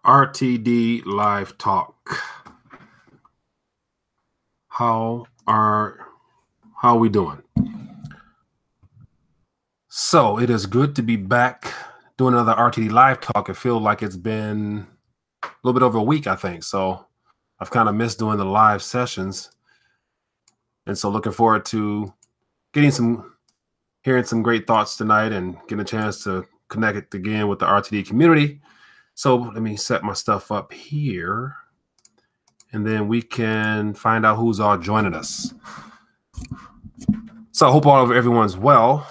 RTD Live Talk. How are we doing? So it is good to be back doing another RTD Live Talk. It feels like it's been a little bit over a week, I think. So I've kind of missed doing the live sessions. And so looking forward to hearing some great thoughts tonight and getting a chance to connect it again with the RTD community. So let me set my stuff up here, and then we can find out who's all joining us. So I hope everyone's well.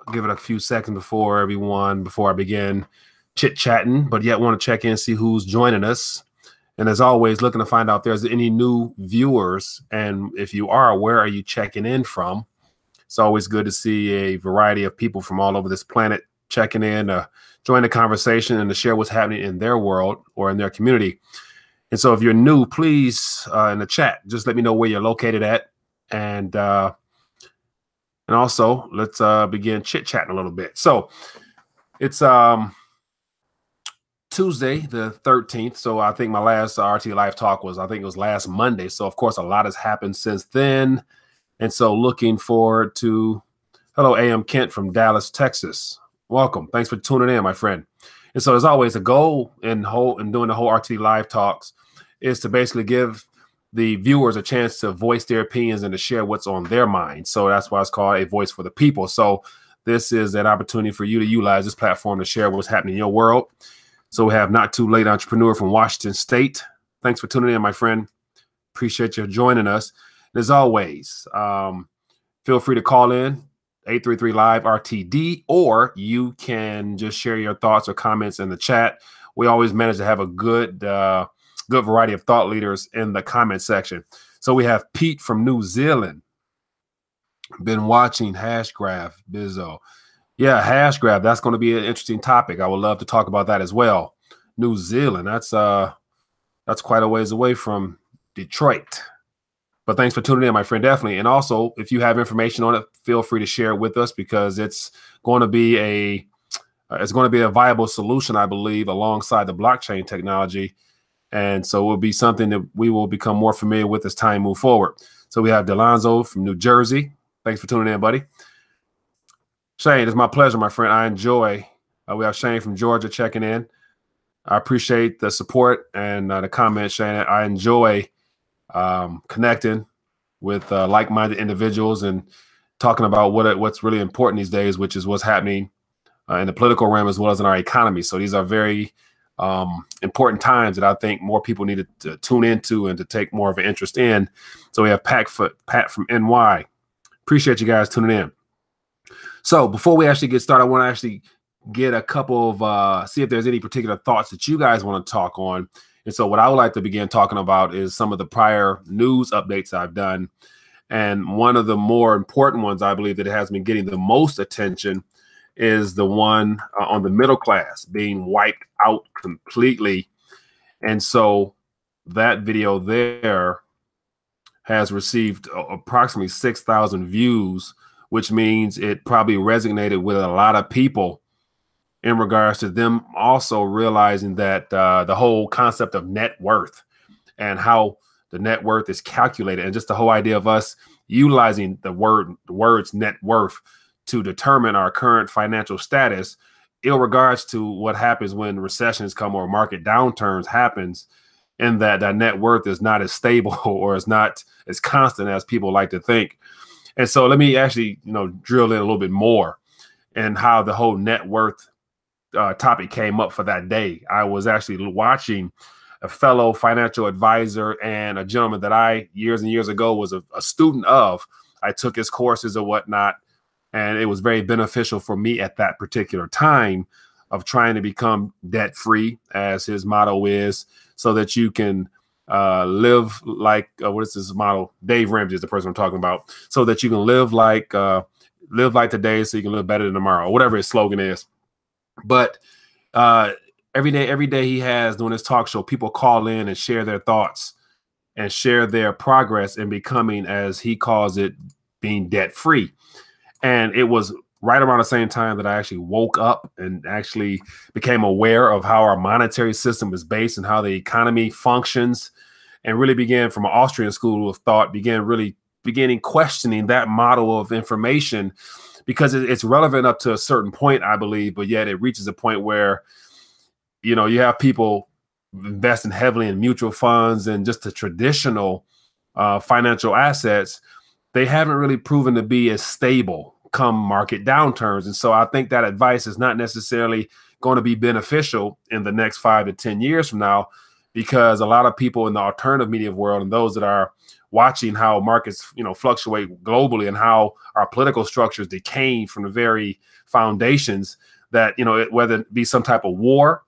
I'll give it a few seconds before I begin chit-chatting, but yet want to check in, see who's joining us. And as always, looking to find out if there's any new viewers. And if you are, where are you checking in from? It's always good to see a variety of people from all over this planet checking in, join the conversation and to share what's happening in their world or in their community. And so if you're new, please, in the chat, just let me know where you're located at. And also let's begin chit-chatting a little bit. So it's Tuesday, the 13th. So I think my last RTD Live Talk was last Monday. So of course, a lot has happened since then. And so looking forward to, hello, AM Kent from Dallas, Texas. Welcome. Thanks for tuning in, my friend. And so as always, the goal in doing the whole RTD Live Talks is to basically give the viewers a chance to voice their opinions and to share what's on their mind. So that's why it's called a voice for the people. So this is an opportunity for you to utilize this platform to share what's happening in your world. So we have Not Too Late Entrepreneur from Washington State. Thanks for tuning in, my friend. Appreciate you joining us. And as always, feel free to call in 833-LIVE-RTD, or you can just share your thoughts or comments in the chat. We always manage to have a good variety of thought leaders in the comment section. So we have Pete from New Zealand. Been watching Hashgraph, Bizzo. Yeah, Hashgraph. That's going to be an interesting topic. I would love to talk about that as well. New Zealand. That's quite a ways away from Detroit. But thanks for tuning in, my friend, definitely. And also, if you have information on it, feel free to share it with us, because it's going to be a viable solution, I believe, alongside the blockchain technology. And so it will be something that we will become more familiar with as time moves forward. So we have Delonzo from New Jersey. Thanks for tuning in, buddy. Shane, it's my pleasure, my friend. I enjoy. We have Shane from Georgia checking in. I appreciate the support and the comments, Shane. I enjoy connecting with like-minded individuals and talking about what's really important these days, which is what's happening in the political realm as well as in our economy. So these are very important times that I think more people need to tune into and to take more of an interest in. So we have Pat from NY. Appreciate you guys tuning in. So before we actually get started, I want to actually get a couple of see if there's any particular thoughts that you guys want to talk on. And so what I would like to begin talking about is some of the prior news updates I've done. And one of the more important ones, I believe, that has been getting the most attention is the one on the middle class being wiped out completely. And so that video there has received approximately 6,000 views, which means it probably resonated with a lot of people in regards to them also realizing that the whole concept of net worth and how the net worth is calculated, and just the whole idea of us utilizing the words net worth to determine our current financial status, in regards to what happens when recessions come or market downturns happens, and that net worth is not as stable or is not as constant as people like to think. And so let me actually, drill in a little bit more and how the whole net worth topic came up for that day. I was actually watching a fellow financial advisor and a gentleman that I years and years ago was a student of. I took his courses or whatnot, and it was very beneficial for me at that particular time of trying to become debt free, as his motto is, so that you can live like what is his motto? Dave Ramsey is the person I'm talking about. So that you can live like today, so you can live better than tomorrow, or whatever his slogan is. But every day he has doing his talk show, people call in and share their thoughts and share their progress in becoming, as he calls it, being debt free. And it was right around the same time that I actually woke up and actually became aware of how our monetary system is based and how the economy functions, and really began from an Austrian school of thought, beginning questioning that model of information, because it's relevant up to a certain point, I believe, but yet it reaches a point where, you know, you have people investing heavily in mutual funds and just the traditional financial assets. They haven't really proven to be as stable come market downturns. And so I think that advice is not necessarily going to be beneficial in the next 5 to 10 years from now, because a lot of people in the alternative media world and those that are watching how markets, you know, fluctuate globally and how our political structures decay from the very foundations that, you know, whether it be some type of war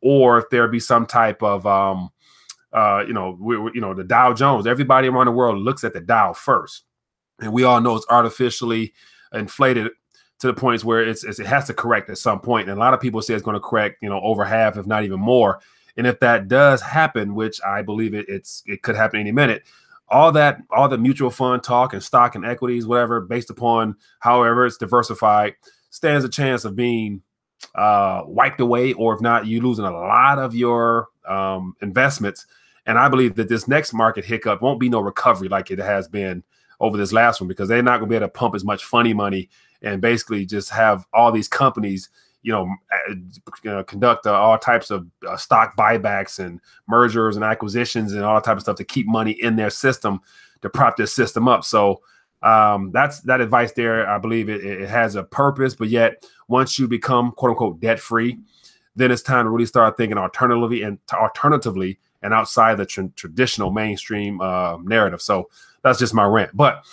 or if there be some type of, you know, the Dow Jones, everybody around the world looks at the Dow first. And we all know it's artificially inflated to the points where it has to correct at some point. And a lot of people say it's going to correct, you know, over half, if not even more. And if that does happen, which I believe it could happen any minute, all the mutual fund talk and stock and equities, whatever, based upon however it's diversified, stands a chance of being wiped away, or if not, you losing a lot of your investments. And I believe that this next market hiccup won't be no recovery like it has been over this last one, because they're not going to be able to pump as much funny money and basically just have all these companies, you know, conduct all types of stock buybacks and mergers and acquisitions and all that type of stuff to keep money in their system to prop this system up. So that's that advice there. I believe it has a purpose, but yet once you become quote unquote debt free, then it's time to really start thinking alternatively and outside the traditional mainstream narrative. So that's just my rant. But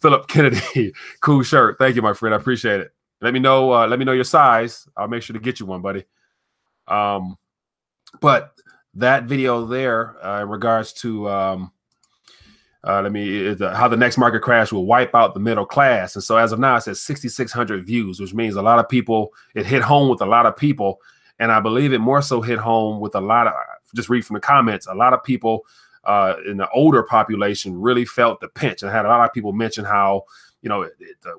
Philip Kennedy, cool shirt. Thank you, my friend. I appreciate it. Let me know your size. I'll make sure to get you one, buddy. But that video there in regards to how the next market crash will wipe out the middle class. And so as of now, it says 6,600 views, which means a lot of people, it hit home with a lot of people. And I believe it more so hit home with a lot of, just read from the comments, a lot of people in the older population really felt the pinch. And I had a lot of people mention how, you know,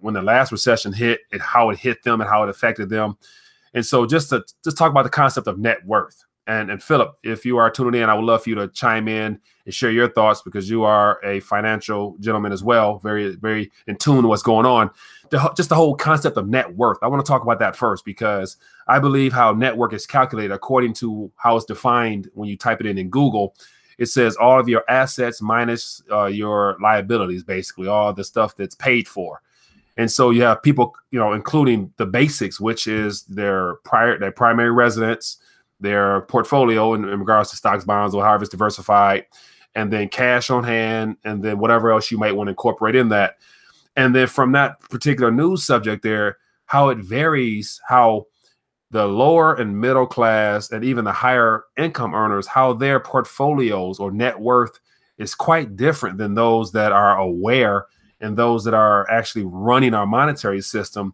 when the last recession hit, how it hit them and how it affected them. And so just talk about the concept of net worth. And Philip, if you are tuning in, I would love for you to chime in and share your thoughts, because you are a financial gentleman as well, very, very in tune to what's going on. Just the whole concept of net worth. I want to talk about that first, because I believe how net worth is calculated according to how it's defined when you type it in Google. It says all of your assets minus your liabilities, basically all the stuff that's paid for. And so you have people, you know, including the basics, which is their primary residence, their portfolio in regards to stocks, bonds, or however it's diversified, and then cash on hand, and then whatever else you might want to incorporate in that. And then from that particular news subject there, how it varies, how the lower and middle class and even the higher income earners, how their portfolios or net worth is quite different than those that are aware and those that are actually running our monetary system.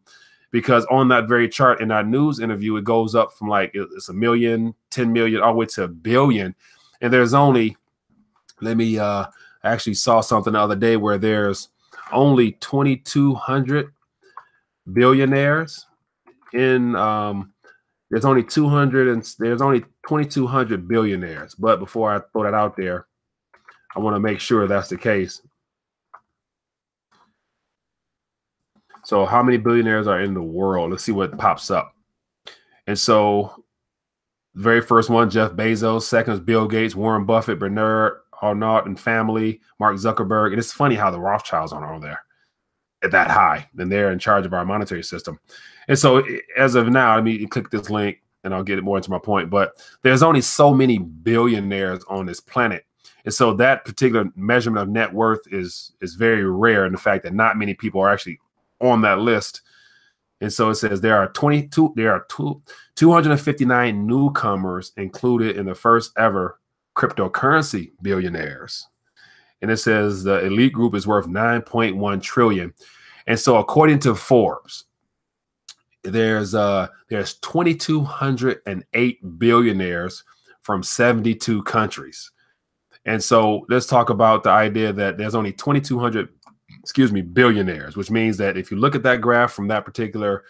Because on that very chart in that news interview, it goes up from like it's 1 million, 10 million, all the way to 1 billion. And there's only, I actually saw something the other day where there's only 2,200 billionaires in, there's only 2,200 billionaires. But before I throw that out there, I want to make sure that's the case. So how many billionaires are in the world? Let's see what pops up. And so the very first one, Jeff Bezos. Second is Bill Gates, Warren Buffett, Bernard Arnault and family, Mark Zuckerberg. And it's funny how the Rothschilds aren't on there at that high, and they're in charge of our monetary system. And so as of now, let me click this link and I'll get more into my point. But there's only so many billionaires on this planet. And so that particular measurement of net worth is very rare in the fact that not many people are actually on that list. And so it says there are 259 newcomers included in the first ever cryptocurrency billionaires. And it says the elite group is worth 9.1 trillion. And so according to Forbes, there's 2,208 billionaires from 72 countries. And so let's talk about the idea that there's only 2,200 billionaires, which means that if you look at that graph from that particular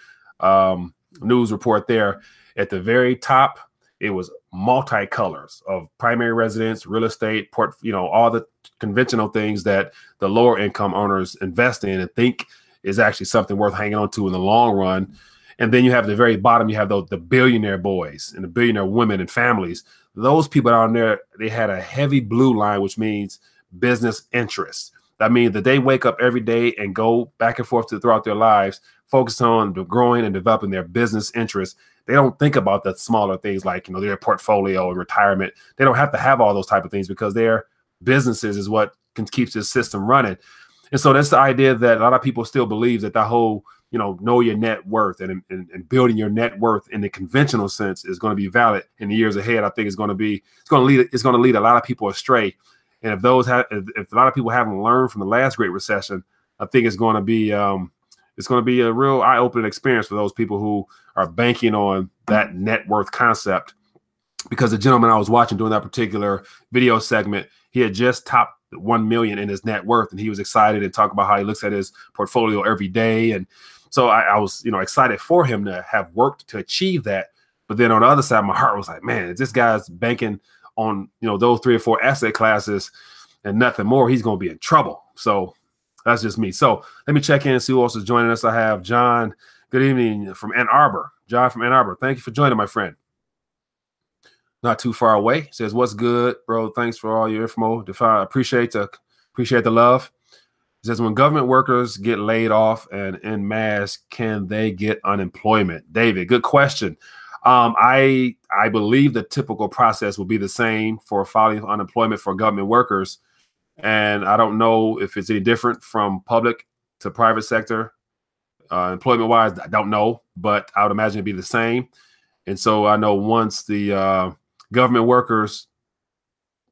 news report there, at the very top, it was multicolors of primary residence, real estate, all the conventional things that the lower income earners invest in and think is actually something worth hanging on to in the long run. And then you have the very bottom, you have the billionaire boys and the billionaire women and families. Those people down there, they had a heavy blue line, which means business interests. That means that they wake up every day and go back and forth throughout their lives, focused on growing and developing their business interests. They don't think about the smaller things like, their portfolio and retirement. They don't have to have all those type of things because their businesses is what keeps this system running. And so that's the idea that a lot of people still believe that whole, know your net worth and building your net worth in the conventional sense is going to be valid in the years ahead. I think it's going to lead a lot of people astray. And if a lot of people haven't learned from the last Great Recession, I think it's going to be a real eye-opening experience for those people who are banking on that net worth concept. Because the gentleman I was watching during that particular video segment, he had just topped 1 million in his net worth, and he was excited and talked about how he looks at his portfolio every day. And so I was, excited for him to have worked to achieve that. But then on the other side, my heart was like, man, if this guy's banking on, those 3 or 4 asset classes and nothing more, he's going to be in trouble. So that's just me. So let me check in and see who else is joining us. I have John. Good evening from Ann Arbor. John from Ann Arbor. Thank you for joining, my friend. Not too far away. Says, what's good, bro? Thanks for all your info. Appreciate the love. It says, when government workers get laid off and en masse, can they get unemployment? David, good question. I believe the typical process will be the same for filing for unemployment for government workers. And I don't know if it's any different from public to private sector. Employment wise, I don't know, but I would imagine it'd be the same. And so I know once the government workers,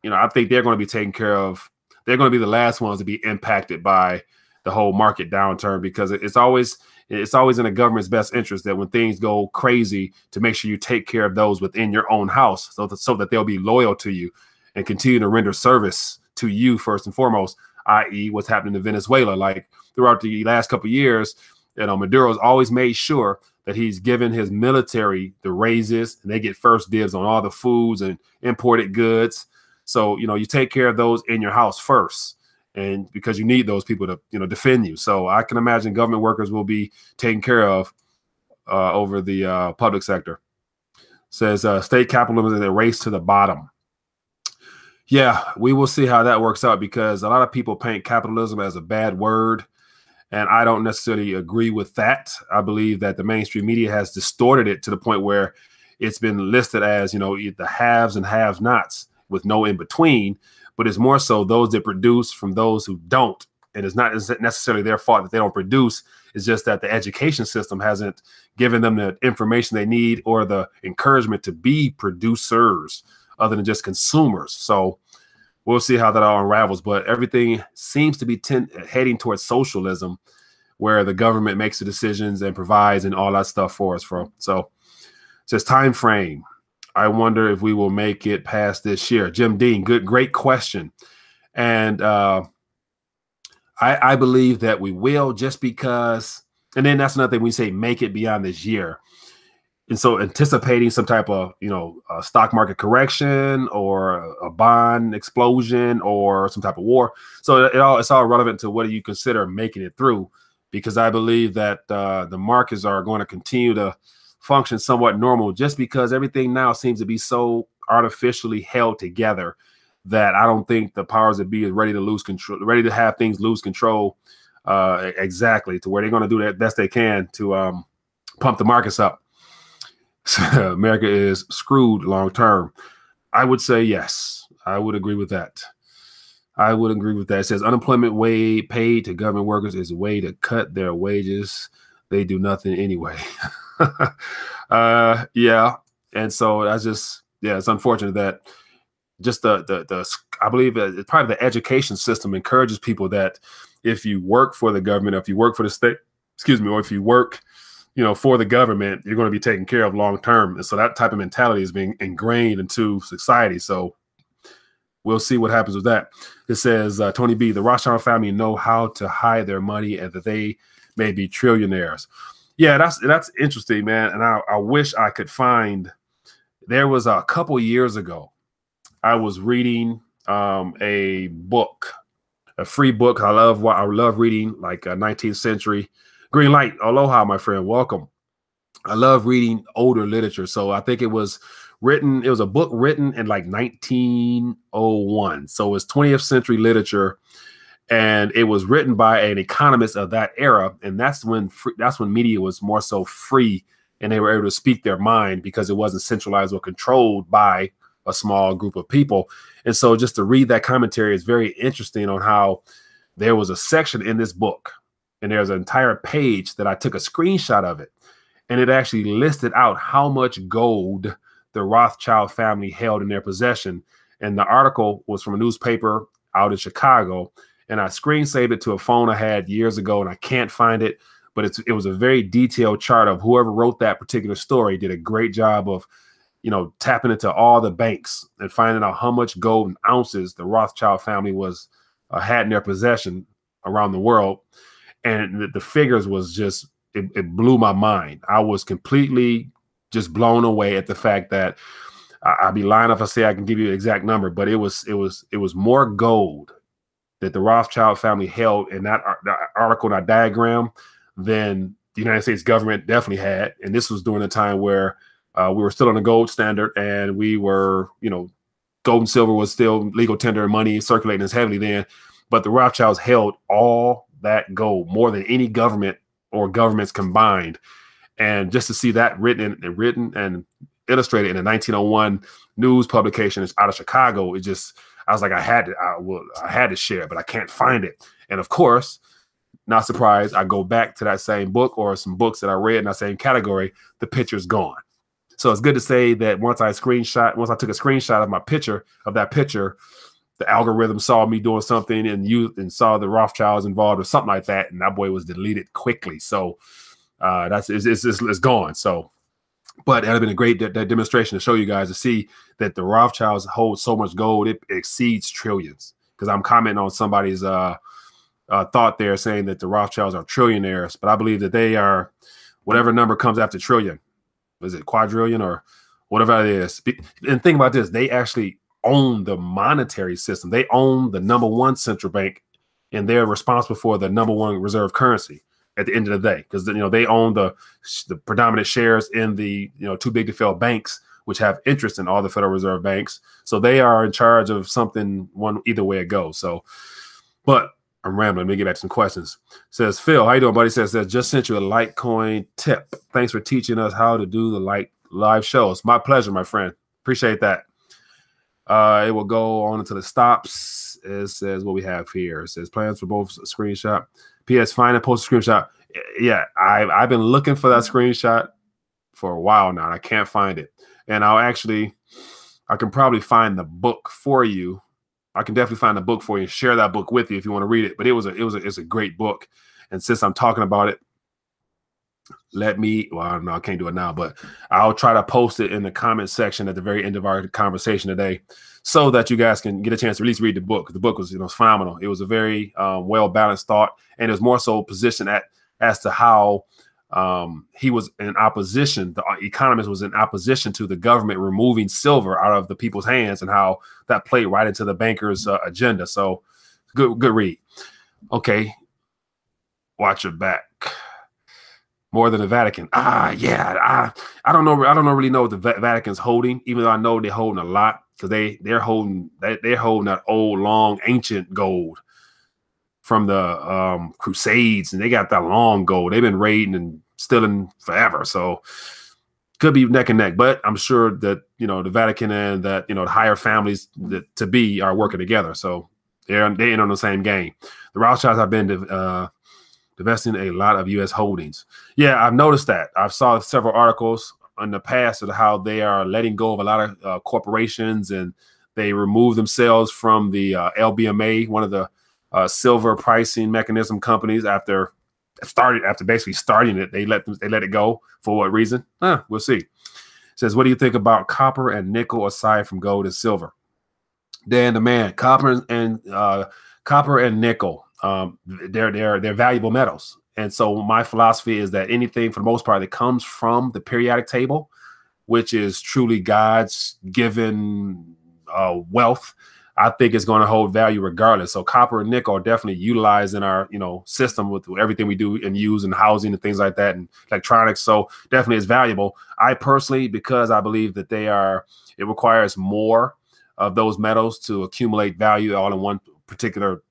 I think they're going to be taken care of. They're going to be the last ones to be impacted by the whole market downturn, because it's always in the government's best interest that when things go crazy, to make sure you take care of those within your own house so that they'll be loyal to you and continue to render service to you first and foremost, i.e. what's happening in Venezuela. Like throughout the last couple of years, Maduro's always made sure that he's given his military the raises, and they get first dibs on all the foods and imported goods. So, you take care of those in your house first, and because you need those people to, defend you. So I can imagine government workers will be taken care of over the public sector. Says state capitalism is a race to the bottom. Yeah, we will see how that works out, because a lot of people paint capitalism as a bad word. And I don't necessarily agree with that. I believe that the mainstream media has distorted it to the point where it's been listed as, the haves and have-nots with no in between. But it's more so those that produce from those who don't. And it's not necessarily their fault that they don't produce. It's just that the education system hasn't given them the information they need or the encouragement to be producers other than just consumers. So we'll see how that all unravels, but everything seems to be heading towards socialism, where the government makes the decisions and provides and all that stuff for us. So it says time frame. I wonder if we will make it past this year. Jim Dean, great question. And I believe that we will, just because, and then that's another thing, we say make it beyond this year. And so anticipating some type of, a stock market correction or a bond explosion or some type of war. So it's all relevant to what do you consider making it through, because I believe that the markets are going to continue to function somewhat normal, just because everything now seems to be so artificially held together that I don't think the powers that be is ready to lose control, ready to have things lose control exactly to where they're going to do the best they can to pump the markets up. America is screwed long term. I would say yes. I would agree with that. It says unemployment paid to government workers is a way to cut their wages. They do nothing anyway. Yeah. And so that's just, it's unfortunate that just I believe it's probably the education system encourages people that if you work for the government, or if you work for the state, or if you work for the government, you're going to be taken care of long term. And so that type of mentality is being ingrained into society. So we'll see what happens with that. It says, Tony B, the Rothschild family know how to hide their money and that they may be trillionaires. Yeah, that's interesting, man. And I wish I could find, there was a couple years ago, I was reading a book, a free book. I love reading, like 19th century. Green light, aloha, my friend, welcome. I love reading older literature. So I think it was a book written in like 1901. So it's 20th century literature. And it was written by an economist of that era. And that's when media was more so free and they were able to speak their mind because it wasn't centralized or controlled by a small group of people. And so just to read that commentary is very interesting on how there was a section in this book and there's an entire page that I took a screenshot of it. And it actually listed out how much gold the Rothschild family held in their possession. And the article was from a newspaper out in Chicago. And I screen saved it to a phone I had years ago and I can't find it. But it was a very detailed chart of whoever wrote that particular story did a great job of, tapping into all the banks and finding out how much gold in ounces the Rothschild family had in their possession around the world. And the figures was just, it blew my mind. I was completely just blown away at the fact that I'd be lying if I say I can give you the exact number, but it was more gold that the Rothschild family held in that article, that diagram, than the United States government definitely had. And this was during a time where we were still on the gold standard, and we were, gold and silver was still legal tender money circulating as heavily then. But the Rothschilds held all that gold, more than any government or governments combined. And just to see that written and illustrated in a 1901 news publication out of Chicago, I was like, I had to share, but I can't find it. And of course, not surprised, I go back to that same book or some books that I read in that same category, the picture's gone. So it's good to say that once I took a screenshot of that picture, the algorithm saw me doing something and saw the Rothschilds involved or something like that, and that boy was deleted quickly. So it's gone. So, but it would have been a great demonstration to show you guys to see that the Rothschilds hold so much gold it exceeds trillions. Because I'm commenting on somebody's thought there saying that the Rothschilds are trillionaires, but I believe that they are whatever number comes after trillion. Is it quadrillion or whatever it is? And think about this: they actually own the monetary system. They own the #1 central bank, and they're responsible for the #1 reserve currency at the end of the day, because they own the predominant shares in the too big to fail banks, which have interest in all the Federal Reserve banks. So they are in charge of something either way it goes. So, but I'm rambling. Let me get back to some questions. Says Phil, how you doing, buddy? Says just sent you a Litecoin tip. Thanks for teaching us how to do the live shows. My pleasure, my friend. Appreciate that. It will go on until it stops. It says what we have here. It says plans for both screenshot. P.S. Find and post a screenshot. Yeah, I've been looking for that screenshot for a while now. And I can't find it. And I can probably find the book for you. I can definitely find a book for you and share that book with you if you want to read it. But it's a great book. And since I'm talking about it, I don't know, I can't do it now, but I'll try to post it in the comment section at the very end of our conversation today so that you guys can get a chance to at least read the book. The book was, phenomenal. It was a very well-balanced thought, and it was more so positioned as to how he was in opposition. The economist was in opposition to the government removing silver out of the people's hands and how that played right into the bankers' agenda. So good read. Okay. Watch your back. More than the Vatican. Yeah. I don't really know what the Vatican's holding, even though I know they're holding a lot, because they're holding that old, long, ancient gold from the Crusades, and they got that long gold. They've been raiding and stealing forever. So could be neck and neck, but I'm sure that, the Vatican and that, the higher families to be are working together. So they ain't on the same game. The Rothschilds have been divesting a lot of U.S. holdings. Yeah, I've noticed that. I've saw several articles in the past of how they are letting go of a lot of corporations, and they remove themselves from the LBMA, one of the silver pricing mechanism companies. After basically starting it, they let it go. For what reason? We'll see. It says, what do you think about copper and nickel aside from gold and silver? Dan the man, copper and nickel. They're valuable metals. And so my philosophy is that anything for the most part that comes from the periodic table, which is truly God's given wealth, I think it's going to hold value regardless. So copper and nickel are definitely utilized in our, system with everything we do and use in housing and things like that and electronics. So definitely it's valuable. I personally, because I believe that it requires more of those metals to accumulate value all in one particular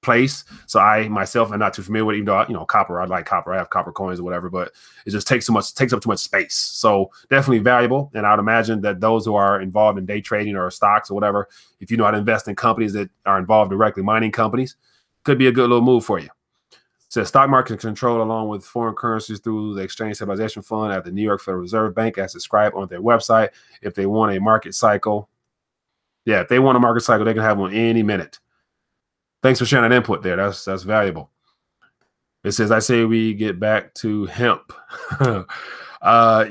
place. So I myself am not too familiar with it, even though copper, I like copper, I have copper coins or whatever, but it just takes up too much space. So definitely valuable. And I would imagine that those who are involved in day trading or stocks or whatever, if you know how to invest in companies that are involved directly, mining companies, could be a good little move for you. So stock market is controlled along with foreign currencies through the Exchange Stabilization Fund at the New York Federal Reserve Bank, as described on their website. If they want a market cycle, if they want a market cycle, they can have one any minute. Thanks for sharing that input there. That's valuable. It says, I say we get back to hemp. I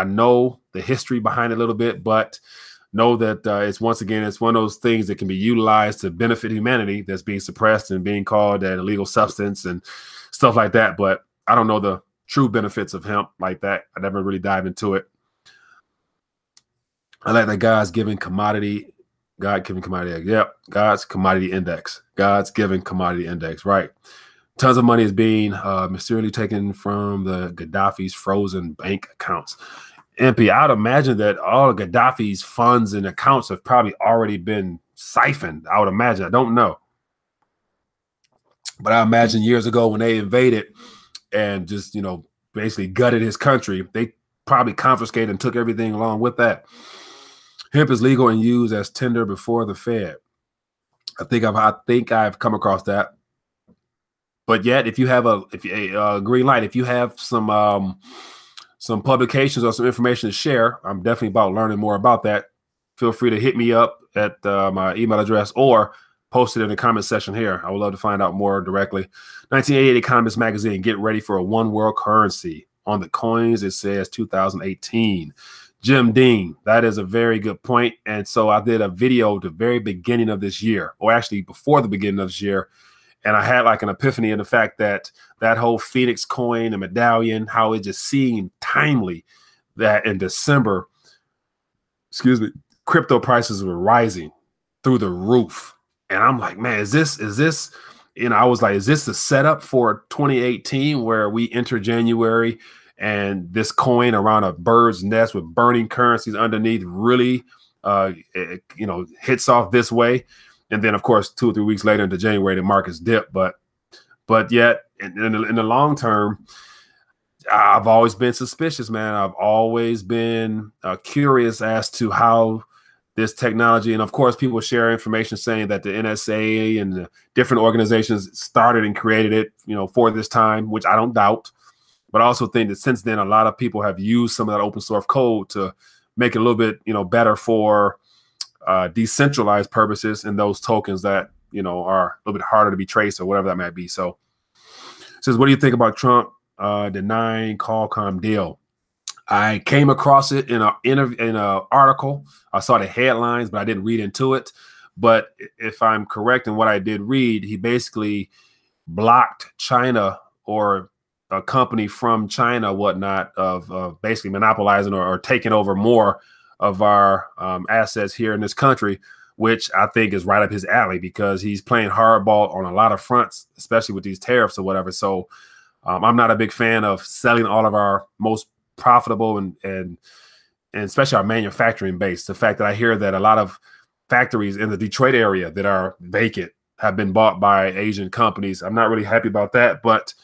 know the history behind it a little bit, but know that it's one of those things that can be utilized to benefit humanity that's being suppressed and being called an illegal substance and stuff like that. But I don't know the true benefits of hemp like that. I never really dived into it. I like that God's given commodity. Yep. God's commodity index. God's given commodity index. Right. Tons of money is being mysteriously taken from the Gaddafi's frozen bank accounts. MP, I'd imagine that all of Gaddafi's funds and accounts have probably already been siphoned. I would imagine. I don't know. But I imagine years ago when they invaded and just, basically gutted his country, they probably confiscated and took everything along with that. Hemp is legal and used as tender before the Fed. I think I've come across that. But yet, if you have a green light, if you have some publications or some information to share, I'm definitely about learning more about that. Feel free to hit me up at my email address or post it in the comment section here. I would love to find out more directly. 1988 Economist Magazine, get ready for a one world currency. On the coins, it says 2018. Jim Dean, that is a very good point. And so I did a video at the very beginning of this year, or actually before the beginning of this year. And I had like an epiphany in the fact that whole Phoenix coin and medallion, how it just seemed timely that in December, crypto prices were rising through the roof. And I'm like, man, is this, I was like, is this the setup for 2018 where we enter January and this coin around a bird's nest with burning currencies underneath really, hits off this way? And then, of course, 2 or 3 weeks later into January, the markets dip. But yet, in the long term, I've always been suspicious, man. I've always been curious as to how this technology, and of course, people share information saying that the NSA and the different organizations started and created it, for this time, which I don't doubt. But I also think that since then, a lot of people have used some of that open source code to make it a little bit, better for decentralized purposes and those tokens that, are a little bit harder to be traced or whatever that might be. So it says, what do you think about Trump denying Qualcomm deal? I came across it in an article. I saw the headlines, but I didn't read into it. But if I'm correct in what I did read, he basically blocked China or a company from China, whatnot, of basically monopolizing or taking over more of our assets here in this country, which I think is right up his alley because he's playing hardball on a lot of fronts, especially with these tariffs or whatever. So I'm not a big fan of selling all of our most profitable and especially our manufacturing base. The fact that I hear that a lot of factories in the Detroit area that are vacant have been bought by Asian companies. I'm not really happy about that, but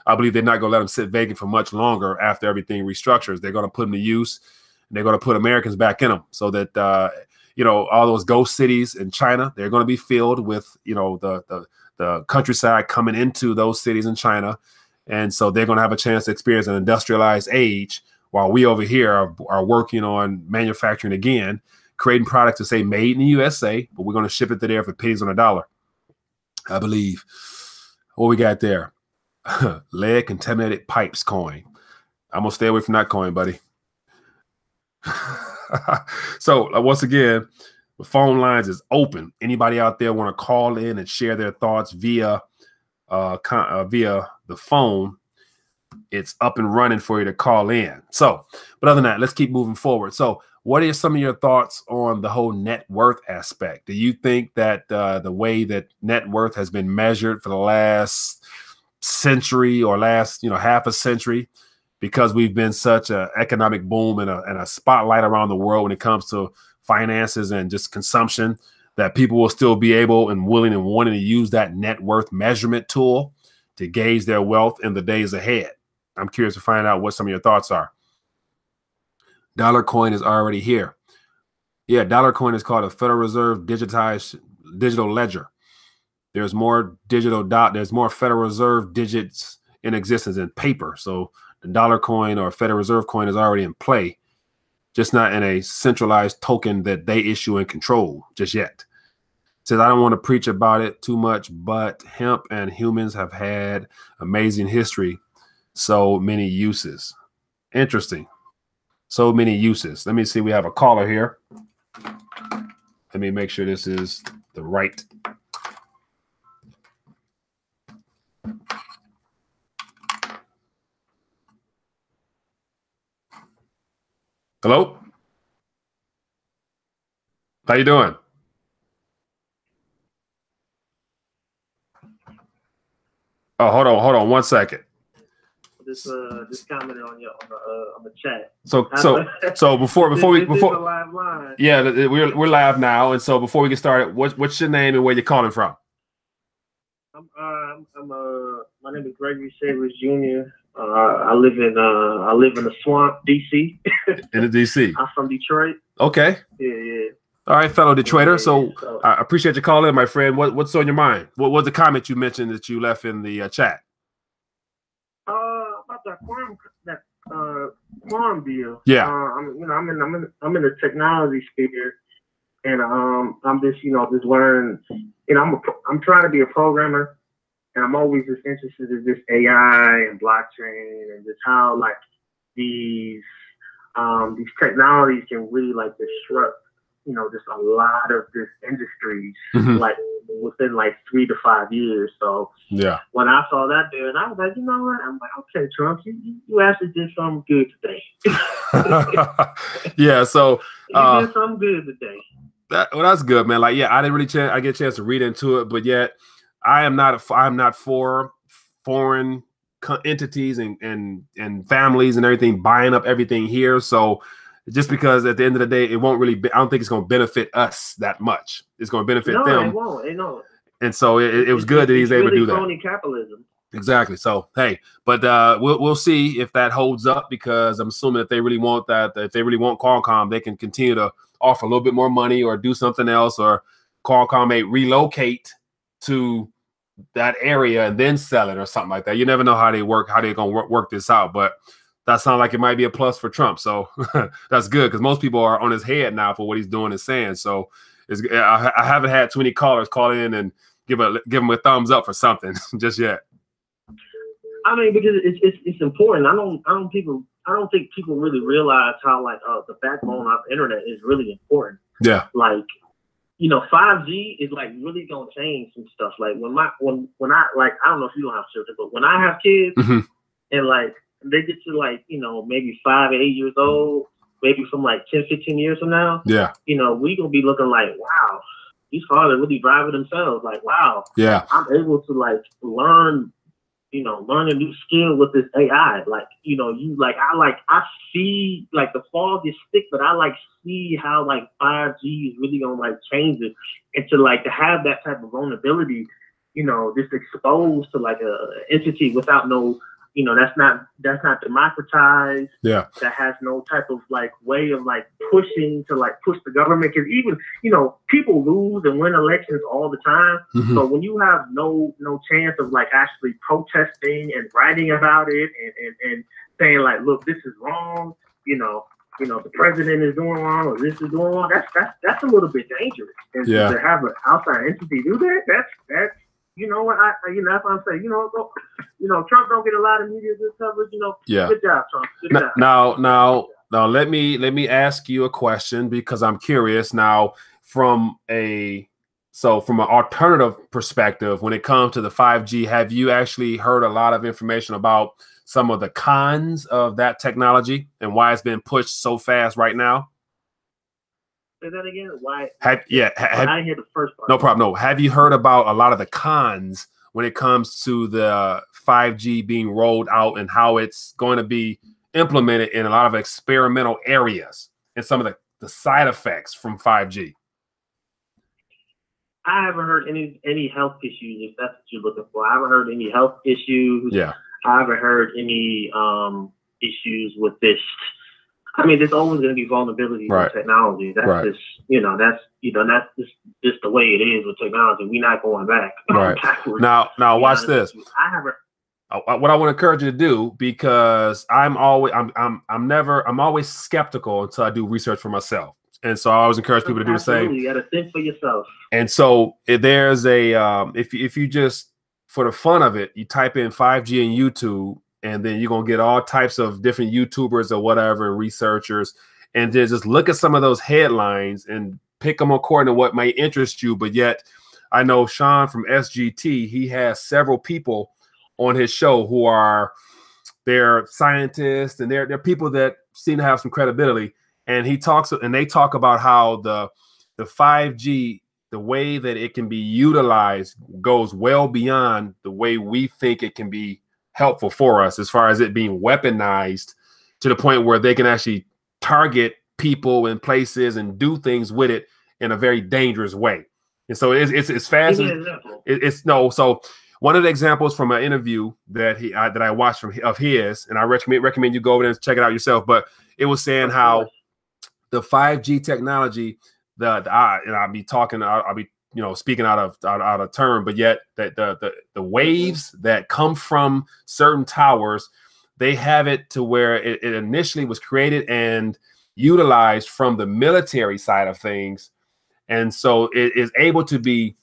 I believe they're not going to let them sit vacant for much longer after everything restructures. They're going to put them to use, and they're going to put Americans back in them so that, all those ghost cities in China, they're going to be filled with, the countryside coming into those cities in China. And so they're going to have a chance to experience an industrialized age while we over here are working on manufacturing again, creating products to say made in the USA, but we're going to ship it to there for pennies on a dollar, I believe. What we got there? Lead contaminated pipes coin. I'm going to stay away from that coin, buddy. So once again, the phone lines is open. Anybody out there want to call in and share their thoughts via via the phone? It's up and running for you to call in. So, but other than that, let's keep moving forward. So, what are some of your thoughts on the whole net worth aspect? Do you think that the way that net worth has been measured for the last century or last, half a century, because we've been such an economic boom and a spotlight around the world when it comes to finances and just consumption, that people will still be able and willing and wanting to use that net worth measurement tool to gauge their wealth in the days ahead? I'm curious to find out what some of your thoughts are. Dollar coin is already here. Yeah, dollar coin is called a Federal Reserve digital ledger. There's more there's more Federal Reserve digits in existence than paper. So the dollar coin or Federal Reserve coin is already in play, just not in a centralized token that they issue and control just yet. Says, I don't want to preach about it too much, but hemp and humans have had amazing history. So many uses. Interesting. So many uses. Let me see. We have a caller here. Let me make sure this is the right. Hello? How you doing? Oh, hold on 1 second. Just commented on the chat. So before we live line. Yeah, we're live now, and so before we get started, what's your name and where you're calling from? My name is Gregory Savers Jr. I live in the swamp, DC. In the DC. I'm from Detroit. Okay. Yeah. All right, fellow Detroiter. So I appreciate you calling, my friend. What's on your mind? What was the comment you mentioned that you left in the chat? About that farm bill. Yeah. I'm in the technology sphere, and I'm just just learning. I'm trying to be a programmer, and I'm always just interested in this AI and blockchain and just how like these technologies can really like disrupt just a lot of this industries like within like 3 to 5 years. So yeah, when I saw that there, and I was like, you know what? I'm like, okay, Trump, you actually did something good today. Yeah, so you did something good today. That's good, man. Like, yeah, I didn't really I get a chance to read into it, but yet I'm not for foreign entities and families and everything buying up everything here. So just because at the end of the day, it won't really I don't think it's going to benefit us that much. It's going to benefit them. It won't. It won't. And so it was good that he's able to do that. Crony capitalism. Exactly. So, hey, but we'll see if that holds up, because I'm assuming if they really want that, if they really want Qualcomm, they can continue to offer a little bit more money or do something else, or Qualcomm may relocate to that area and then sell it or something like that. You never know how they're going to work this out, but that sounds like it might be a plus for Trump. So that's good, because most people are on his head now for what he's doing and saying. So I haven't had too many callers call in and give him a thumbs up for something just yet. I mean, because it's important. I don't think people really realize how like the backbone of the internet is really important. Yeah. Like, 5G is like really gonna change some stuff. Like when I like, I don't know if you don't have children, but when I have kids and like they get to like, maybe 5 or 8 years old, maybe from like 10, 15 years from now, yeah, we gonna be looking like, wow, these cars are really driving themselves. Like, wow, yeah, I'm able to like learn a new skill with this AI. Like, I see like the fog is thick, but I like see how like 5G is really gonna like change it, and to have that type of vulnerability, just exposed to like a entity without no. That's not democratized. Yeah. That has no type of like way of like pushing to like push the government. Because even, people lose and win elections all the time. So when you have no chance of like actually protesting and writing about it and saying like, look, this is wrong, the president is doing wrong or this is doing wrong, that's a little bit dangerous. And to have an outside entity do that, that's that's what I'm saying. Trump don't get a lot of media coverage. Yeah. Good job, Trump. Good job. Now, now let me ask you a question because I'm curious now from an alternative perspective when it comes to the 5G. Have you actually heard a lot of information about some of the cons of that technology and why it's been pushed so fast right now? Say that again. Why? I didn't hear the first part. No problem. No. Have you heard about a lot of the cons when it comes to the 5G being rolled out and how it's going to be implemented in a lot of experimental areas and some of the side effects from 5G? I haven't heard any health issues, if that's what you're looking for. I haven't heard any health issues. Yeah. I haven't heard any issues with this. I mean, there's always going to be vulnerabilities in technology. That's just, that's just the way it is with technology. We're not going back. Right. Now watch this. I haven't. What I want to encourage you to do, because I'm always skeptical until I do research for myself. And so I always encourage people to do the same. You got to think for yourself. And so there's if you just, for the fun of it, you type in 5G in YouTube, and then you're going to get all types of different YouTubers or whatever and researchers, and then just look at some of those headlines and pick them according to what may interest you. But yet I know Sean from SGT, he has several people on his show who they're scientists and they're people that seem to have some credibility. And they talk about how the 5G, the way that it can be utilized goes well beyond the way we think it can be helpful for us, as far as it being weaponized to the point where they can actually target people in places and do things with it in a very dangerous way. And so it's fast. So one of the examples from an interview that I watched of his, and I recommend you go over there and check it out yourself. But it was saying how the 5G technology, I'll be speaking out of turn, but yet the waves that come from certain towers, they have it to where it initially was created and utilized from the military side of things. And so it is able to be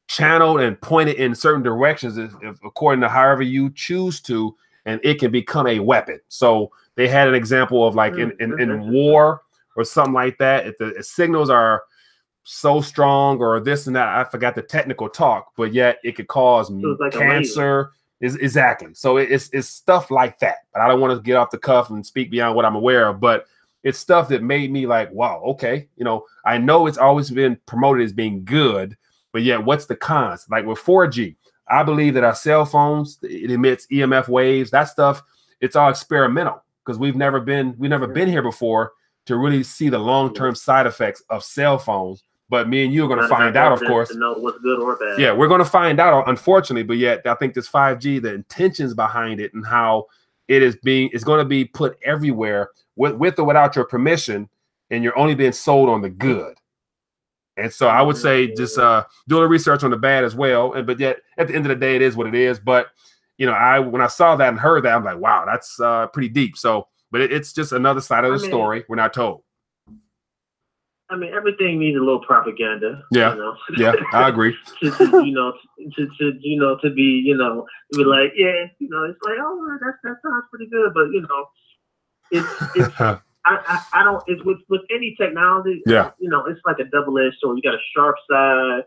channeled and pointed in certain directions according to however you choose to, and it can become a weapon. So they had an example of like in war or something like that. If the signals are so strong or this and that, I forgot the technical talk, but yet it could cause cancer. Exactly. So it's stuff like that. But I don't want to get off the cuff and speak beyond what I'm aware of, but it's stuff that made me like, wow, okay. I know it's always been promoted as being good, but yet what's the cons? Like with 4G, I believe that our cell phones, it emits EMF waves. That stuff, it's all experimental because we've never been here before to really see the long-term side effects of cell phones. But me and you are going to find out, of course. To know what's good or bad. Yeah, we're going to find out, unfortunately. But yet, I think this 5G, the intentions behind it and how it's going to be put everywhere with or without your permission, and you're only being sold on the good. And so I would say just do a little research on the bad as well. But yet, at the end of the day, it is what it is. But when I saw that and heard that, I'm like, wow, that's pretty deep. So, but it's just another side of the story we're not told. I mean, everything needs a little propaganda. Yeah, yeah, I agree. to be like, yeah, it's like, oh, that sounds pretty good, but it's I don't. It's with any technology. Yeah. It's like a double-edged sword. You got a sharp side.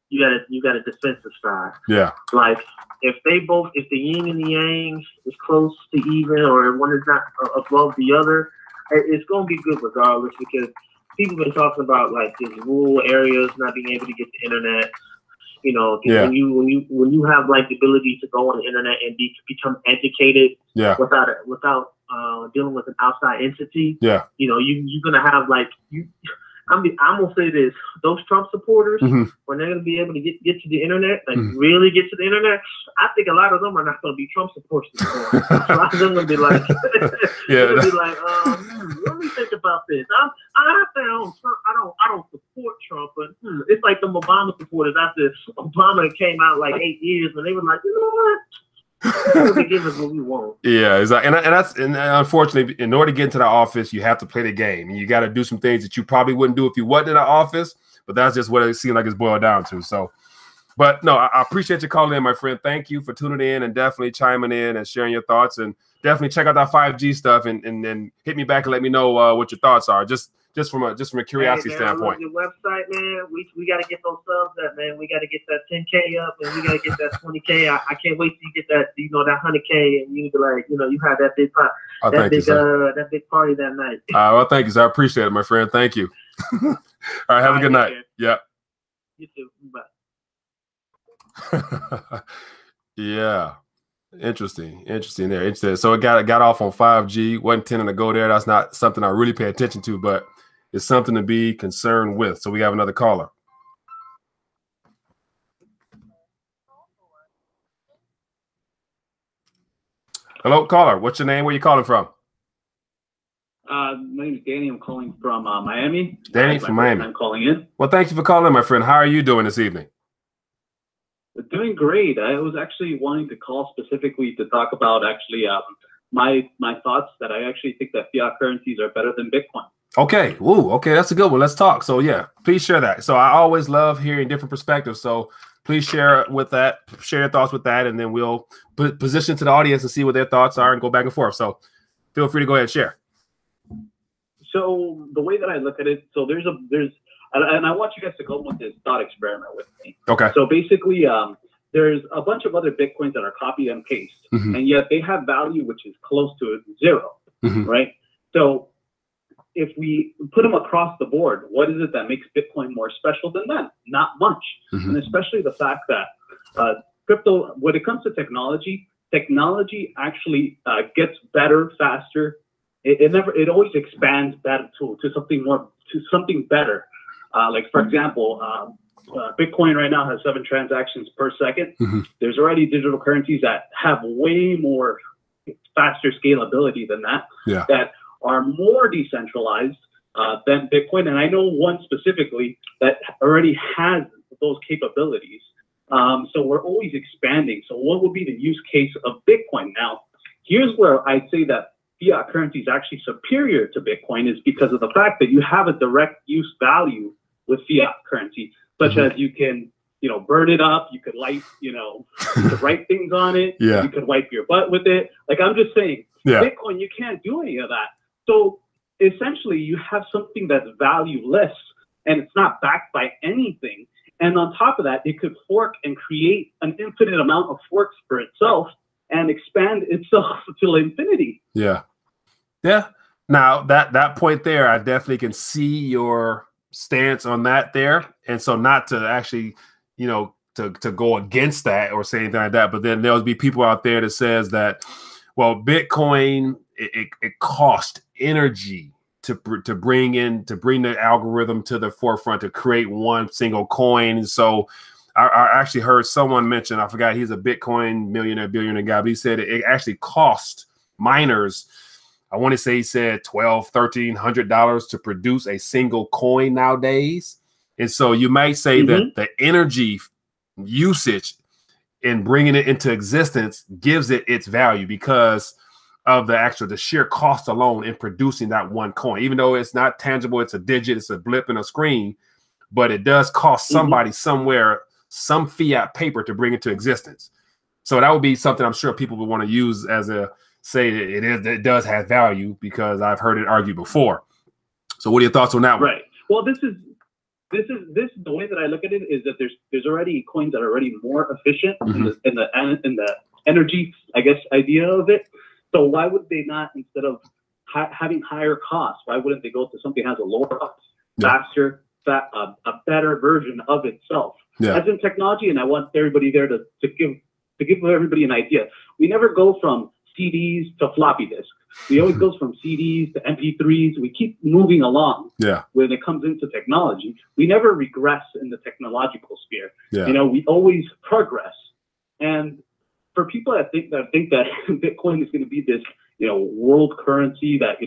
You got a defensive side. Yeah. Like if the yin and the yang is close to even, or one is not above the other, it's gonna be good regardless, because people have been talking about like these rural areas not being able to get the internet. When you have like the ability to go on the internet and become educated, without dealing with an outside entity, you're gonna have like I'm gonna say this: those Trump supporters, when they're gonna be able to get to the internet, like really get to the internet, I think a lot of them are not gonna be Trump supporters anymore. A lot of them gonna be like, let me think about this. I don't support Trump, but it's like the Obama supporters after Obama came out like 8 years, and they were like, you know what? They give us what we want. Yeah, exactly. And unfortunately, in order to get into the office, you have to play the game. And you got to do some things that you probably wouldn't do if you wasn't in the office. But that's just what it seems like it's boiled down to. So, But no, I appreciate you calling in, my friend. Thank you for tuning in and definitely chiming in and sharing your thoughts. And definitely check out that 5G stuff and then hit me back and let me know what your thoughts are. Just from a curiosity standpoint. I love your website, man. We got to get those subs up, man. We got to get that 10K up, and we got to get that 20K. I can't wait till you get that, that 100K, and you be like, you had that big pot, that big party that night. Well, thank you, sir. I appreciate it, my friend. Thank you. All right, have a good night. Yeah. You too. Bye. Yeah, interesting there. So it got off on 5G. Wasn't intending to go there. That's not something I really pay attention to, but it's something to be concerned with. So we have another caller. Hello, caller. What's your name? Where you calling from? My name is Danny. I'm calling from Miami. Danny from Miami. I'm calling in. Well, thank you for calling in, my friend. How are you doing this evening? Doing great. I was actually wanting to call specifically to talk about my thoughts that I actually think that fiat currencies are better than Bitcoin. Okay. Ooh, okay. That's a good one. Let's talk. So yeah, please share that. So I always love hearing different perspectives. So please share your thoughts with that, and then we'll position to the audience and see what their thoughts are and go back and forth. So feel free to go ahead and share. So the way that I look at it, so and I want you guys to go with this thought experiment with me. Okay. So basically, there's a bunch of other Bitcoins that are copy and paste, and yet they have value which is close to 0, right? So if we put them across the board, what is it that makes Bitcoin more special than them? Not much. And especially the fact that crypto, when it comes to technology actually gets better faster. It always expands that to something better. Like for example, Bitcoin right now has 7 transactions per second. There's already digital currencies that have way more faster scalability than that, that are more decentralized than Bitcoin. And I know one specifically that already has those capabilities. So we're always expanding. So what would be the use case of Bitcoin? Now, here's where I'd say that fiat currency is actually superior to Bitcoin, is because of the fact that you have a direct use value with fiat currency, such as you can, burn it up, you could light, you could write things on it, you could wipe your butt with it. Like, I'm just saying, Bitcoin, you can't do any of that. So essentially you have something that's valueless and it's not backed by anything. And on top of that, it could fork and create an infinite amount of forks for itself and expand itself to infinity. Yeah. Now that point there, I definitely can see your stance on that there. And so not to actually, to go against that or say anything like that, but then there'll be people out there that says that, well, Bitcoin, it cost energy to bring the algorithm to the forefront to create one single coin. And so I actually heard someone mention, I forgot, he's a Bitcoin billionaire guy, but he said it actually cost miners, I want to say he said $1,200-$1,300 to produce a single coin nowadays. And so you might say that the energy usage in bringing it into existence gives it its value because of the sheer cost alone in producing that one coin. Even though it's not tangible, it's a digit, it's a blip in a screen, but it does cost somebody somewhere some fiat paper to bring it to existence. So that would be something I'm sure people would want to use as a say that it does have value, because I've heard it argued before. So what are your thoughts on that one? Right. Well, this is the way that I look at it is that there's already coins that are already more efficient in the energy, I guess, idea of it. So why would they not, instead of having higher costs, why wouldn't they go to something that has a lower cost, faster, a better version of itself? As in technology, and I want everybody there to give everybody an idea. We never go from CDs to floppy disks. We always go from CDs to MP3s. We keep moving along. When it comes into technology, we never regress in the technological sphere. We always progress. And for people that think that Bitcoin is going to be this, world currency that,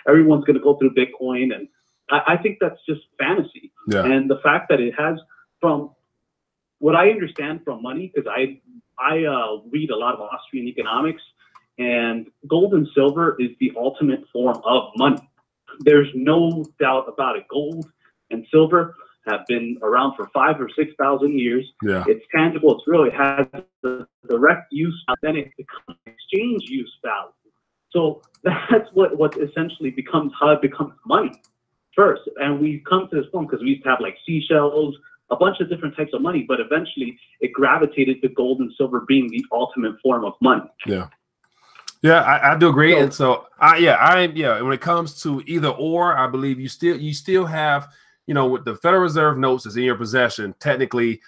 everyone's going to go through Bitcoin, and I think that's just fantasy. And the fact that it has, from what I understand from money, because I read a lot of Austrian economics, and gold and silver is the ultimate form of money. There's no doubt about it. Gold and silver, have been around for 5,000 or 6,000 years. Yeah. It's tangible. It's really has the direct use, then it becomes exchange use value. So that's what essentially becomes how it becomes money first. And we've come to this point because we used to have like seashells, a bunch of different types of money, but eventually it gravitated to gold and silver being the ultimate form of money. Yeah. Yeah, I do agree. And so when it comes to either or, I believe you still have, you know, with the Federal Reserve notes is in your possession, technically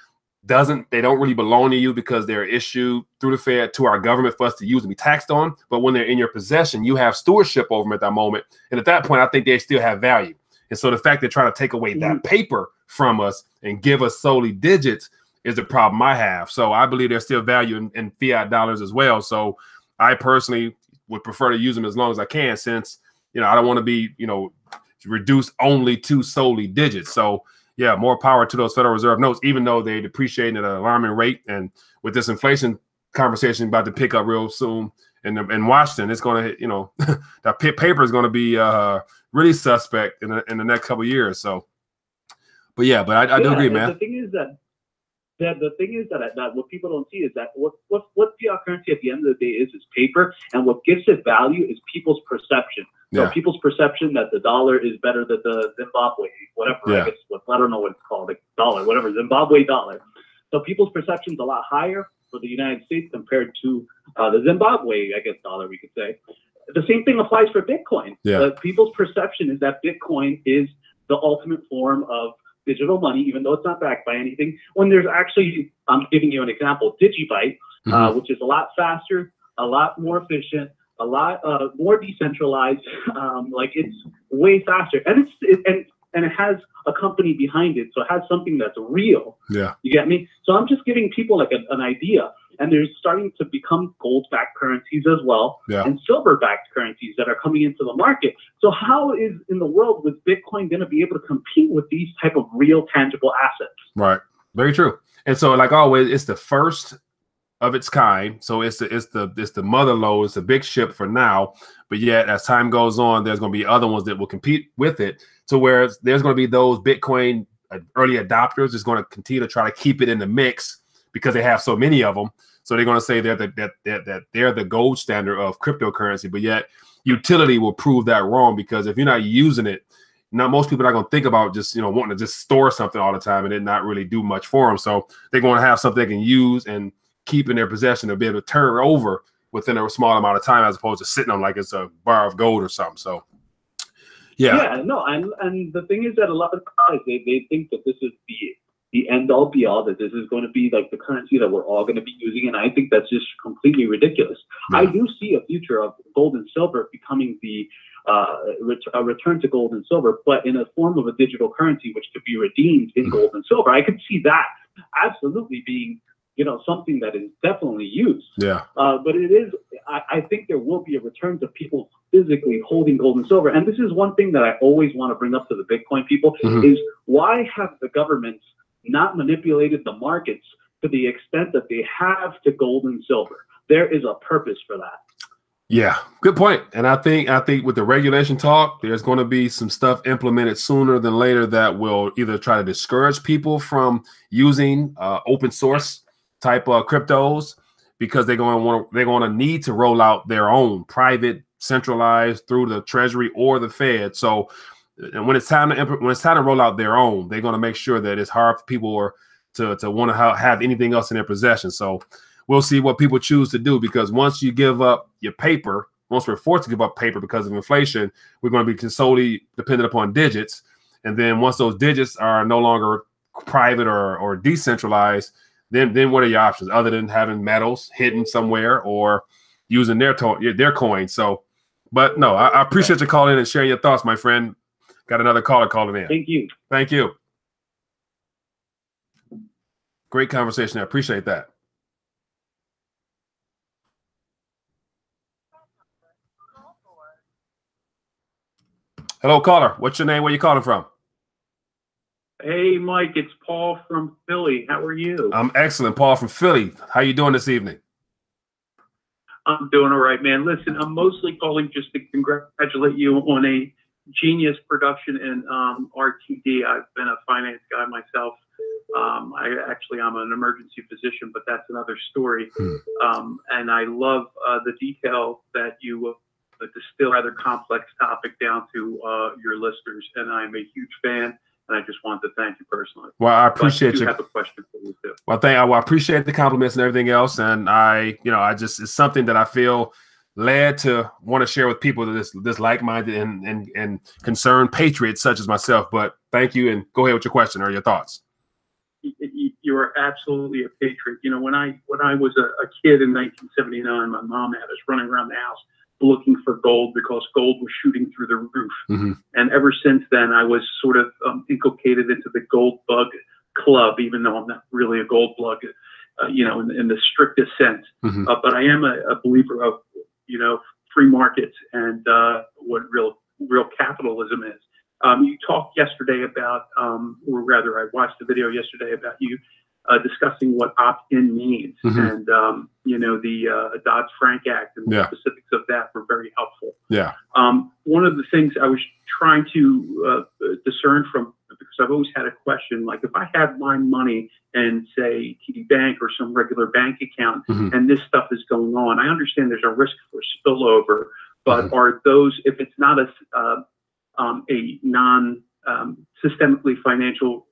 they don't really belong to you because they're issued through the Fed to our government for us to use and be taxed on. But when they're in your possession, you have stewardship over them at that moment. And at that point, I think they still have value. And so the fact they're trying to take away that paper from us and give us solely digits is the problem I have. So I believe there's still value in fiat dollars as well. So I personally would prefer to use them as long as I can, since, you know, I don't want to be, you know, reduced only to solely digits. So yeah, more power to those Federal Reserve notes, even though they depreciate at an alarming rate. And with this inflation conversation about to pick up real soon in Washington, it's going to, you know, that paper is going to be really suspect in the next couple of years. So, but yeah, but I do agree, man. The thing is that what people don't see is that what fiat currency at the end of the day is paper, and what gives it value is people's perception. So people's perception that the dollar is better than the Zimbabwe, whatever, I guess, I don't know what it's called, like dollar, whatever, Zimbabwe dollar. So people's perception is a lot higher for the United States compared to the Zimbabwe, I guess, dollar, we could say. The same thing applies for Bitcoin. People's perception is that Bitcoin is the ultimate form of digital money, even though it's not backed by anything. When there's actually, I'm giving you an example, Digibyte, which is a lot faster, a lot more efficient, a lot more decentralized. Like it's way faster, and it has a company behind it, so it has something that's real. Yeah, you get me? So I'm just giving people like an idea, and there's starting to become gold-backed currencies as well, and silver-backed currencies that are coming into the market. So how is in the world with Bitcoin going to be able to compete with these type of real, tangible assets? Right. Very true. And so, like always, it's the first of its kind. So it's the mother lode. It's a big ship for now. But yet, as time goes on, there's going to be other ones that will compete with it. So where there's going to be those Bitcoin early adopters is going to continue to try to keep it in the mix because they have so many of them. So they're going to say that they're the gold standard of cryptocurrency. But yet, utility will prove that wrong, because if you're not using it, most people are not going to think about just, you know, wanting to just store something all the time and it not really do much for them. So they're going to have something they can use and keep in their possession to be able to turn over within a small amount of time, as opposed to sitting on like it's a bar of gold or something. So and the thing is that a lot of guys, they think that this is the end all be all, that this is going to be like the currency that we're all going to be using, and I think that's just completely ridiculous. I do see a future of gold and silver becoming a return to gold and silver, but in a form of a digital currency which could be redeemed in gold and silver. I could see that absolutely being, you know, something that is definitely used. But it is, I think there will be a return to people physically holding gold and silver. And this is one thing that I always want to bring up to the Bitcoin people is, why have the governments not manipulated the markets to the extent that they have to gold and silver? There is a purpose for that. Yeah, good point. And I think with the regulation talk, there's going to be some stuff implemented sooner than later that will either try to discourage people from using open source type of cryptos, because they're going to need to roll out their own private, centralized through the Treasury or the Fed. So, and when it's time to roll out their own, they're going to make sure that it's hard for people to want to have anything else in their possession. So we'll see what people choose to do, because once you give up your paper, once we're forced to give up paper because of inflation, we're going to be solely dependent upon digits. And then once those digits are no longer private or decentralized, then what are your options other than having metals hidden somewhere or using their coins? So, but no, I appreciate you calling in and sharing your thoughts, my friend. Got another caller calling in. Thank you. Thank you. Great conversation. I appreciate that. Hello, caller. What's your name? Where you calling from? Hey, Mike, it's Paul from Philly. How are you? I'm excellent, Paul from Philly. How you doing this evening? I'm doing all right, man. Listen, I'm mostly calling just to congratulate you on a genius production in RTD. I've been a finance guy myself. I'm an emergency physician, but that's another story. And I love the detail that you distill rather complex topic down to your listeners. And I'm a huge fan. And I just wanted to thank you personally. Well, I appreciate you. I have a question for you too. Well, I appreciate the compliments and everything else. And it's something that I feel led to want to share with people that this like-minded and concerned patriots such as myself. But thank you, and go ahead with your question or your thoughts. You are absolutely a patriot. You know, when I was a kid in 1979, my mom had us running around the house looking for gold because gold was shooting through the roof. And ever since then, I was sort of inculcated into the gold bug club, even though I'm not really a gold bug, in the strictest sense. But I am a believer of, free markets and what real capitalism is. You talked yesterday about, or rather, I watched a video yesterday about you discussing what opt-in means, and the Dodd-Frank Act and the specifics of that were very helpful. One of the things I was trying to discern from, because I've always had a question, like if I had my money in, say, TD Bank or some regular bank account, and this stuff is going on, I understand there's a risk for spillover, but are those, if it's not a non-systemically financial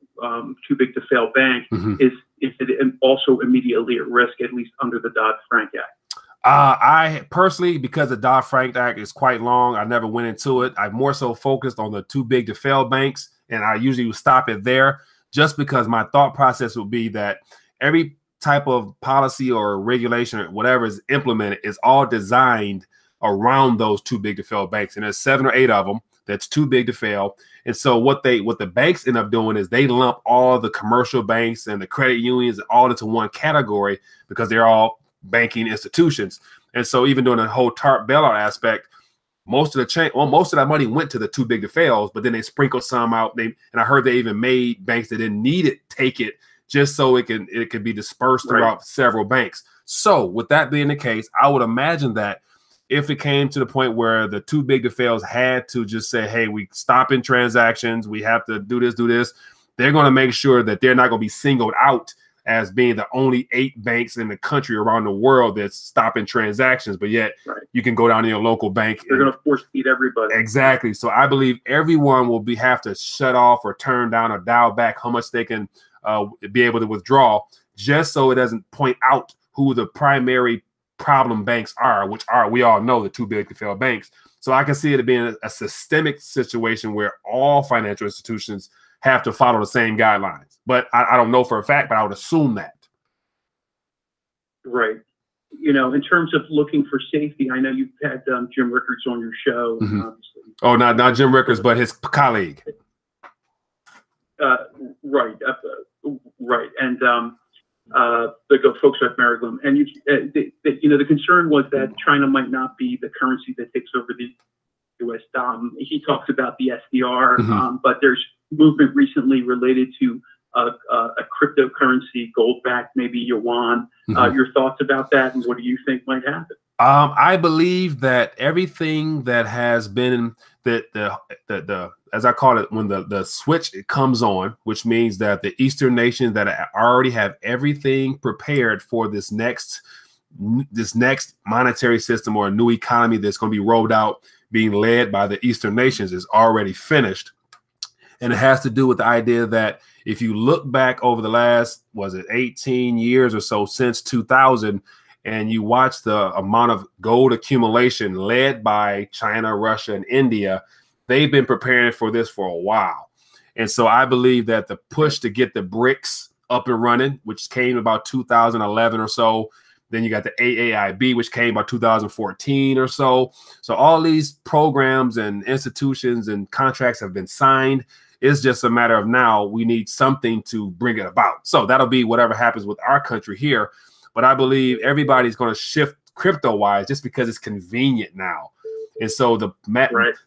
too big to fail bank, is it also immediately at risk, at least under the Dodd-Frank Act? I personally, because the Dodd-Frank Act is quite long, I never went into it. I've more so focused on the too big to fail banks, and I usually would stop it there, just because my thought process would be that every type of policy or regulation or whatever is implemented is all designed around those too big to fail banks, and there's 7 or 8 of them that's too big to fail. And so what the banks end up doing is they lump all the commercial banks and the credit unions all into one category because they're all banking institutions. And so even during the whole TARP bailout aspect, most of that money went to the too big to fails, but then they sprinkled some out. And I heard they even made banks that didn't need it take it just so it could be dispersed throughout several banks. So with that being the case, I would imagine that if it came to the point where the too big to fails had to just say, hey, we stop in transactions, we have to do this, they're going to make sure that they're not going to be singled out as being the only 8 banks in the country around the world that's stopping transactions, but yet you can go down to your local bank. They're going to force feed everybody. Exactly. So I believe everyone will have to shut off or turn down or dial back how much they can be able to withdraw, just so it doesn't point out who the primary problem banks are, which are, we all know, the too big to fail banks. So I can see it being a systemic situation where all financial institutions have to follow the same guidelines. But I don't know for a fact, but I would assume that. Right. In terms of looking for safety, I know you've had Jim Rickards on your show. Obviously. Oh, not Jim Rickards, but his colleague. Right. And the folks at Maryland, and the concern was that China might not be the currency that takes over the U.S. He talks about the SDR, but there's movement recently related to a cryptocurrency, gold-backed, maybe yuan. Your thoughts about that, and what do you think might happen? I believe that everything that has been the as I call it, when the switch comes on, which means that the Eastern nations that already have everything prepared for this next monetary system or a new economy that's going to be rolled out, being led by the Eastern nations, is already finished. And it has to do with the idea that if you look back over the last, 18 years or so since 2000, and you watch the amount of gold accumulation led by China, Russia, and India, they've been preparing for this for a while. And so I believe that the push to get the BRICS up and running, which came about 2011 or so, then you got the AAIB, which came about 2014 or so. So all these programs and institutions and contracts have been signed. It's just a matter of now we need something to bring it about. So that'll be whatever happens with our country here. But I believe everybody's going to shift crypto-wise just because it's convenient now. And so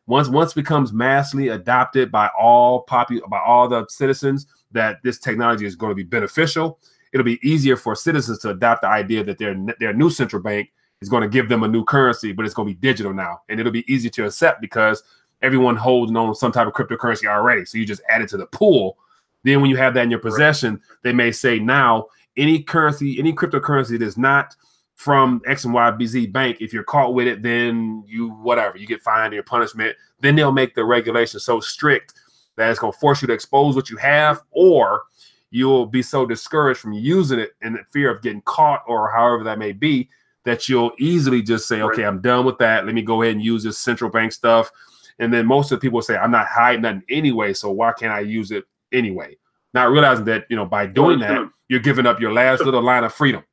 once becomes massively adopted by all the citizens, that this technology is going to be beneficial, it'll be easier for citizens to adopt the idea that their new central bank is going to give them a new currency, but it's going to be digital now. And it'll be easy to accept because everyone holding on some type of cryptocurrency already. So you just add it to the pool. Then when you have that in your possession, they may say now any currency, any cryptocurrency that's not from X and Y BZ bank, if you're caught with it, then you whatever, you get fined, your punishment. Then they'll make the regulations so strict that it's going to force you to expose what you have, or you'll be so discouraged from using it in the fear of getting caught or however that may be, that you'll easily just say, okay, I'm done with that. Let me go ahead and use this central bank stuff. And then most of the people say, I'm not hiding nothing anyway, so why can't I use it anyway? Not realizing that, you know, by doing that, you're giving up your last little line of freedom.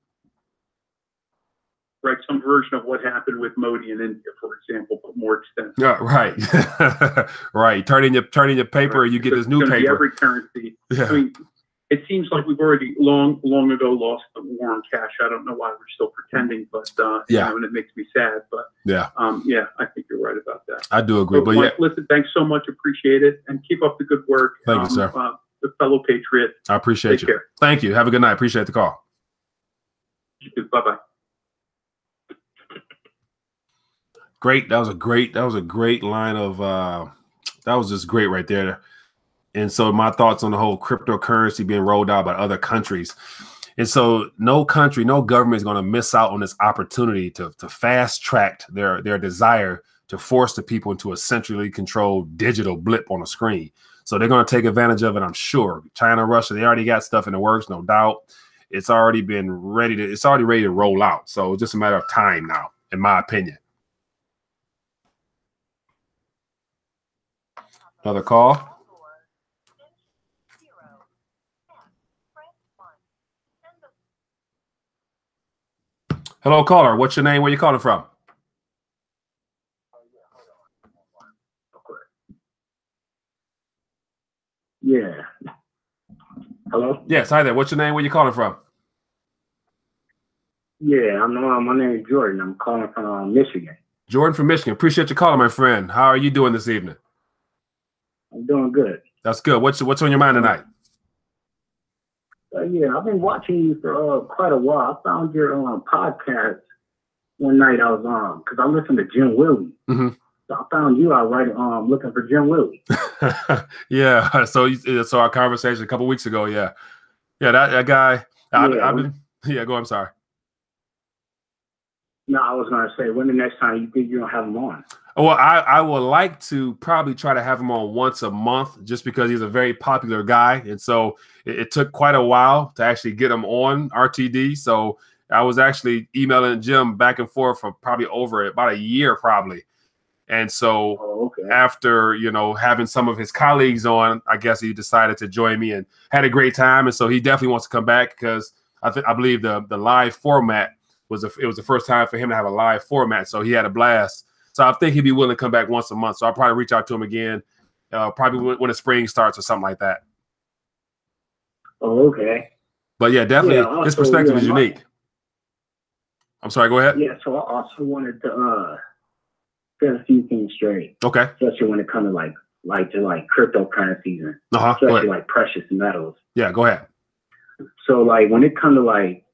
Right, some version of what happened with Modi in India, for example, but more extensive. Yeah, right, right. Turn in your paper, and you get this new paper. Every currency. Yeah. I mean, it seems like we've already long ago lost the war on cash. I don't know why we're still pretending, but yeah, you know, and it makes me sad. But yeah, I think you're right about that. I do agree. So, but Mike, listen, thanks so much. Appreciate it, and keep up the good work. Thank you, sir. The fellow patriot. I appreciate you. Care. Thank you. Have a good night. Appreciate the call. You too. Bye-bye. Great. That was a great line of that was just great right there. And so my thoughts on the whole cryptocurrency being rolled out by other countries. And so no country, no government is going to miss out on this opportunity to fast track their desire to force the people into a centrally controlled digital blip on a screen. So they're going to take advantage of it, I'm sure. China, Russia, they already got stuff in the works, no doubt. It's already ready to roll out. So it's just a matter of time now, in my opinion. Another call. Hello, caller. What's your name? Where you calling from? Yeah. Hello? Yes, hi there. What's your name? Where you calling from? Yeah, my name is Jordan. I'm calling from Michigan. Jordan from Michigan. Appreciate your calling, my friend. How are you doing this evening? I'm doing good. That's good. What's on your mind tonight? Yeah, I've been watching you for quite a while. I found your podcast one night. I was because I listened to Jim Willie. Mm-hmm. So I found you out right looking for Jim Willie. Yeah. So our conversation a couple weeks ago. Yeah. That guy. I've been. Yeah. Go. I'm sorry. No, I was going to say, when the next time you think you're going to have him on? Well, I would like to probably try to have him on once a month, just because he's a very popular guy. And so it took quite a while to actually get him on RTD. So I was actually emailing Jim back and forth for probably over about a year, probably. And so after, having some of his colleagues on, I guess he decided to join me and had a great time. And so he definitely wants to come back, because I believe the live format was the first time for him to have a live format. So he had a blast. So I think he'd be willing to come back once a month. So I'll probably reach out to him again, probably when the spring starts or something like that. Oh, okay. But yeah, definitely his perspective is unique. I'm sorry, go ahead. Yeah, so I also wanted to get a few things straight. Okay. Especially when it comes to like cryptocurrencies and especially like precious metals. Yeah, go ahead. So like when it comes to like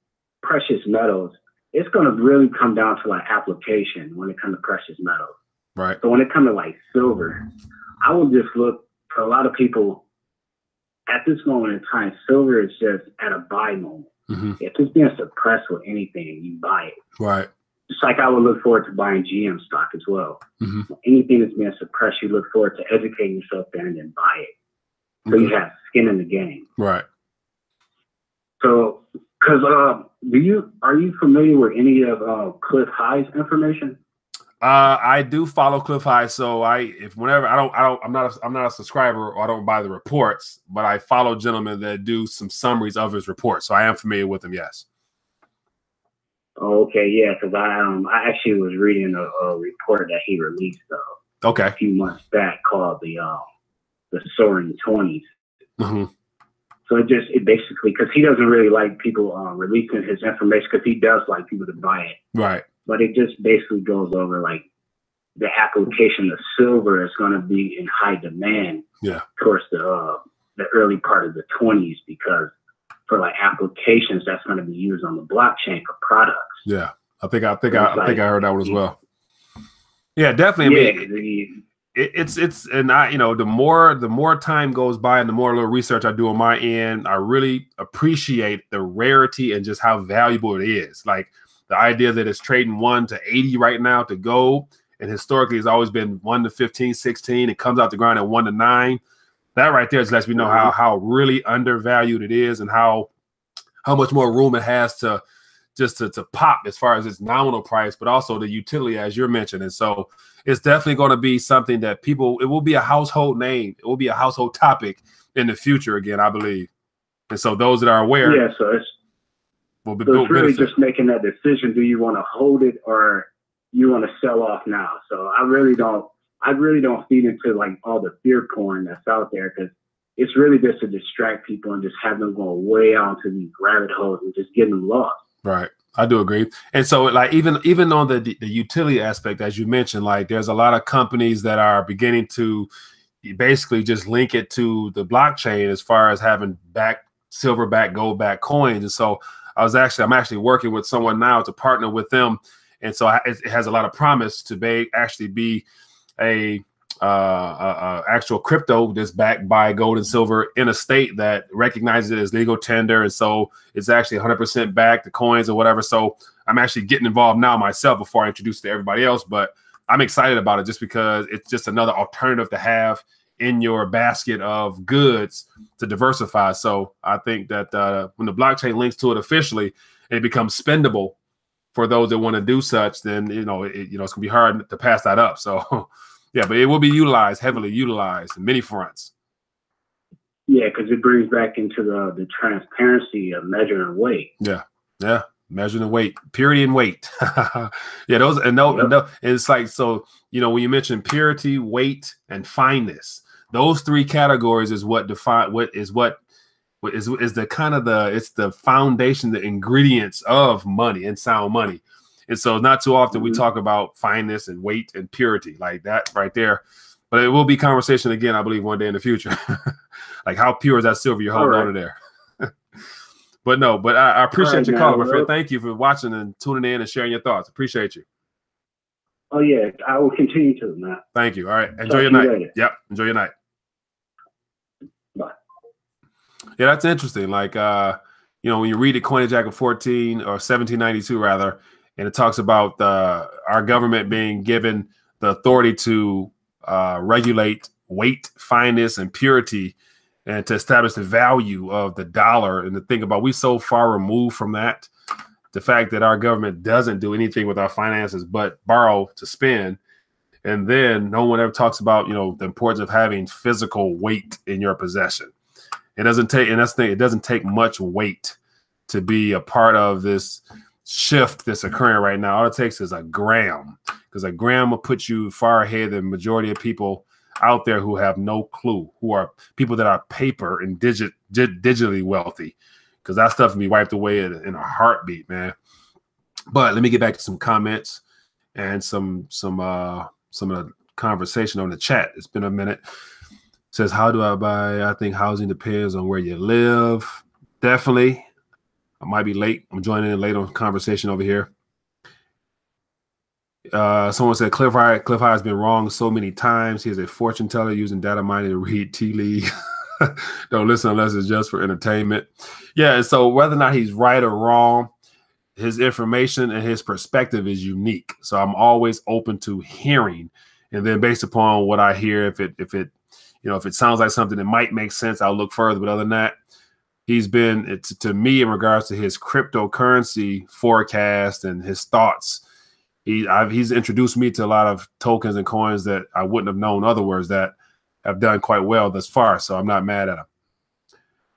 precious metals, it's going to really come down to like application when it comes to precious metals. Right. So when it comes to like silver, I would just look for a lot of people at this moment in time. Silver is just at a buy moment. Mm-hmm. If it's being suppressed with anything, you buy it. Right. Just like I would look forward to buying GM stock as well. Mm-hmm. Anything that's being suppressed, you look forward to educating yourself there and then buy it. So you have skin in the game. Right. So, because are you familiar with any of Cliff High's information? I do follow Cliff High, so I'm not a subscriber, or I don't buy the reports, but I follow gentlemen that do some summaries of his reports, so I am familiar with them. Yes. Oh, okay, yeah, because I actually was reading a report that he released a few months back called the Soaring 20s. Mm-hmm. So it basically, because he doesn't really like people releasing his information, because he does like people to buy it. Right. But it just basically goes over like the application of silver is going to be in high demand towards the early part of the 20s, because for like applications that's going to be used on the blockchain for products. Yeah, I think I heard that one as well. Yeah, definitely. and I, the more time goes by and the more little research I do on my end, I really appreciate the rarity and just how valuable it is. Like the idea that it's trading 1 to 80 right now to gold, and historically it's always been 1 to 15, 16. It comes out the ground at 1 to 9. That right there just lets me know how really undervalued it is and how much more room it has to pop as far as its nominal price, but also the utility, as you're mentioning. So it's definitely going to be something that it will be a household name. It will be a household topic in the future again, I believe. And so those that are aware. Yeah, so it's really just making that decision. Do you want to hold it or you want to sell off now? So I really don't feed into like all the fear porn that's out there, because it's really just to distract people and just have them go way out into these rabbit holes and just get them lost. Right. I do agree. And so like even on the utility aspect, as you mentioned, like there's a lot of companies that are beginning to basically just link it to the blockchain as far as having silver-backed, gold-backed coins. And so I'm actually working with someone now to partner with them. And so it has a lot of promise to actually be a actual crypto that's backed by gold and silver in a state that recognizes it as legal tender. And so it's actually 100% backed, the coins or whatever. So I'm actually getting involved now myself before I introduce it to everybody else. But I'm excited about it just because it's just another alternative to have in your basket of goods to diversify. So I think that when the blockchain links to it officially, it becomes spendable for those that want to do such, then, it's going to be hard to pass that up. So yeah, but it will be heavily utilized in many fronts. Yeah, because it brings back into the transparency of measuring weight. Yeah, measuring weight, purity and weight. Yeah, those and it's like, so when you mention purity, weight, and fineness, those three categories is what define it's the foundation, the ingredients of money and sound money. And so not too often we talk about fineness and weight and purity like that right there. But it will be conversation again, I believe, one day in the future. Like how pure is that silver you're holding on to there? But I appreciate your call, my friend. Thank you for watching and tuning in and sharing your thoughts. Appreciate you. Oh, yeah. I will continue to, man. Thank you. All right. Enjoy your night. Yep. Enjoy your night. Bye. Yeah, that's interesting. Like, when you read the coinage act of 1792 rather, and it talks about our government being given the authority to regulate weight, fineness, and purity, and to establish the value of the dollar. And to think about, we so far removed from that. The fact that our government doesn't do anything with our finances but borrow to spend. And then no one ever talks about, the importance of having physical weight in your possession. It doesn't take much weight to be a part of this shift that's occurring right now. All it takes is a gram, because a gram will put you far ahead than the majority of people out there who have no clue, who are people that are paper and digitally wealthy, because that stuff can be wiped away in a heartbeat, man. But let me get back to some comments and some of the conversation on the chat. It's been a minute. It says, how do I buy? I think housing depends on where you live. Definitely. I might be late. I'm joining in late on conversation over here. Someone said Cliff High has been wrong so many times. He's a fortune teller using data mining to read tea leaves. Don't listen unless it's just for entertainment. Yeah, and so whether or not he's right or wrong, his information and his perspective is unique. So I'm always open to hearing, and then based upon what I hear, if it sounds like something that might make sense, I'll look further. But other than that, he's been, to me, in regards to his cryptocurrency forecast and his thoughts, he's introduced me to a lot of tokens and coins that I wouldn't have known otherwise that have done quite well thus far. So I'm not mad at him.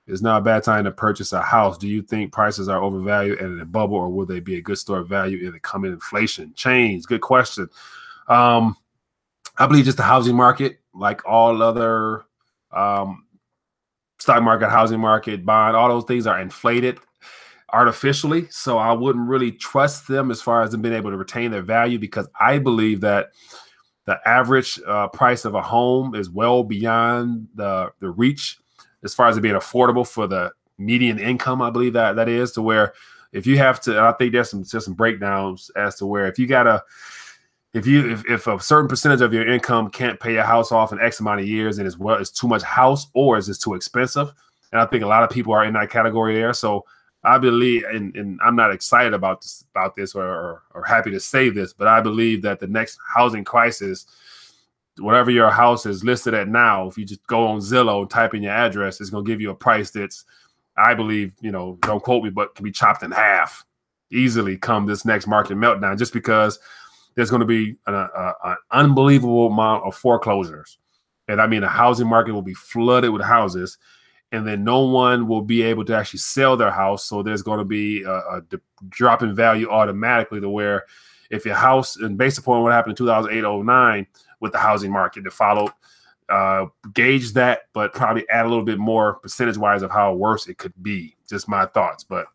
It's not a bad time to purchase a house. Do you think prices are overvalued and in a bubble, or will they be a good store of value in the coming inflation change? Good question. I believe just the housing market, like all other stock market, housing market, bond, all those things are inflated artificially. So I wouldn't really trust them as far as them being able to retain their value, because I believe that the average price of a home is well beyond the reach as far as it being affordable for the median income. I believe that is, to where if you have to, and I think there's some breakdowns as to where if you gotta if a certain percentage of your income can't pay your house off in X amount of years, and it's too much house, or is it too expensive? And I think a lot of people are in that category there. So I believe, and I'm not excited about this or happy to say this, but I believe that the next housing crisis, whatever your house is listed at now, if you just go on Zillow and type in your address, it's going to give you a price that's, I believe, don't quote me, but can be chopped in half easily come this next market meltdown, just because there's going to be an unbelievable amount of foreclosures. And I mean, the housing market will be flooded with houses, and then no one will be able to actually sell their house. So there's going to be a drop in value automatically, to where if your house, and based upon what happened in 2008-09 with the housing market that followed, gauge that, but probably add a little bit more percentage-wise of how worse it could be. Just my thoughts, but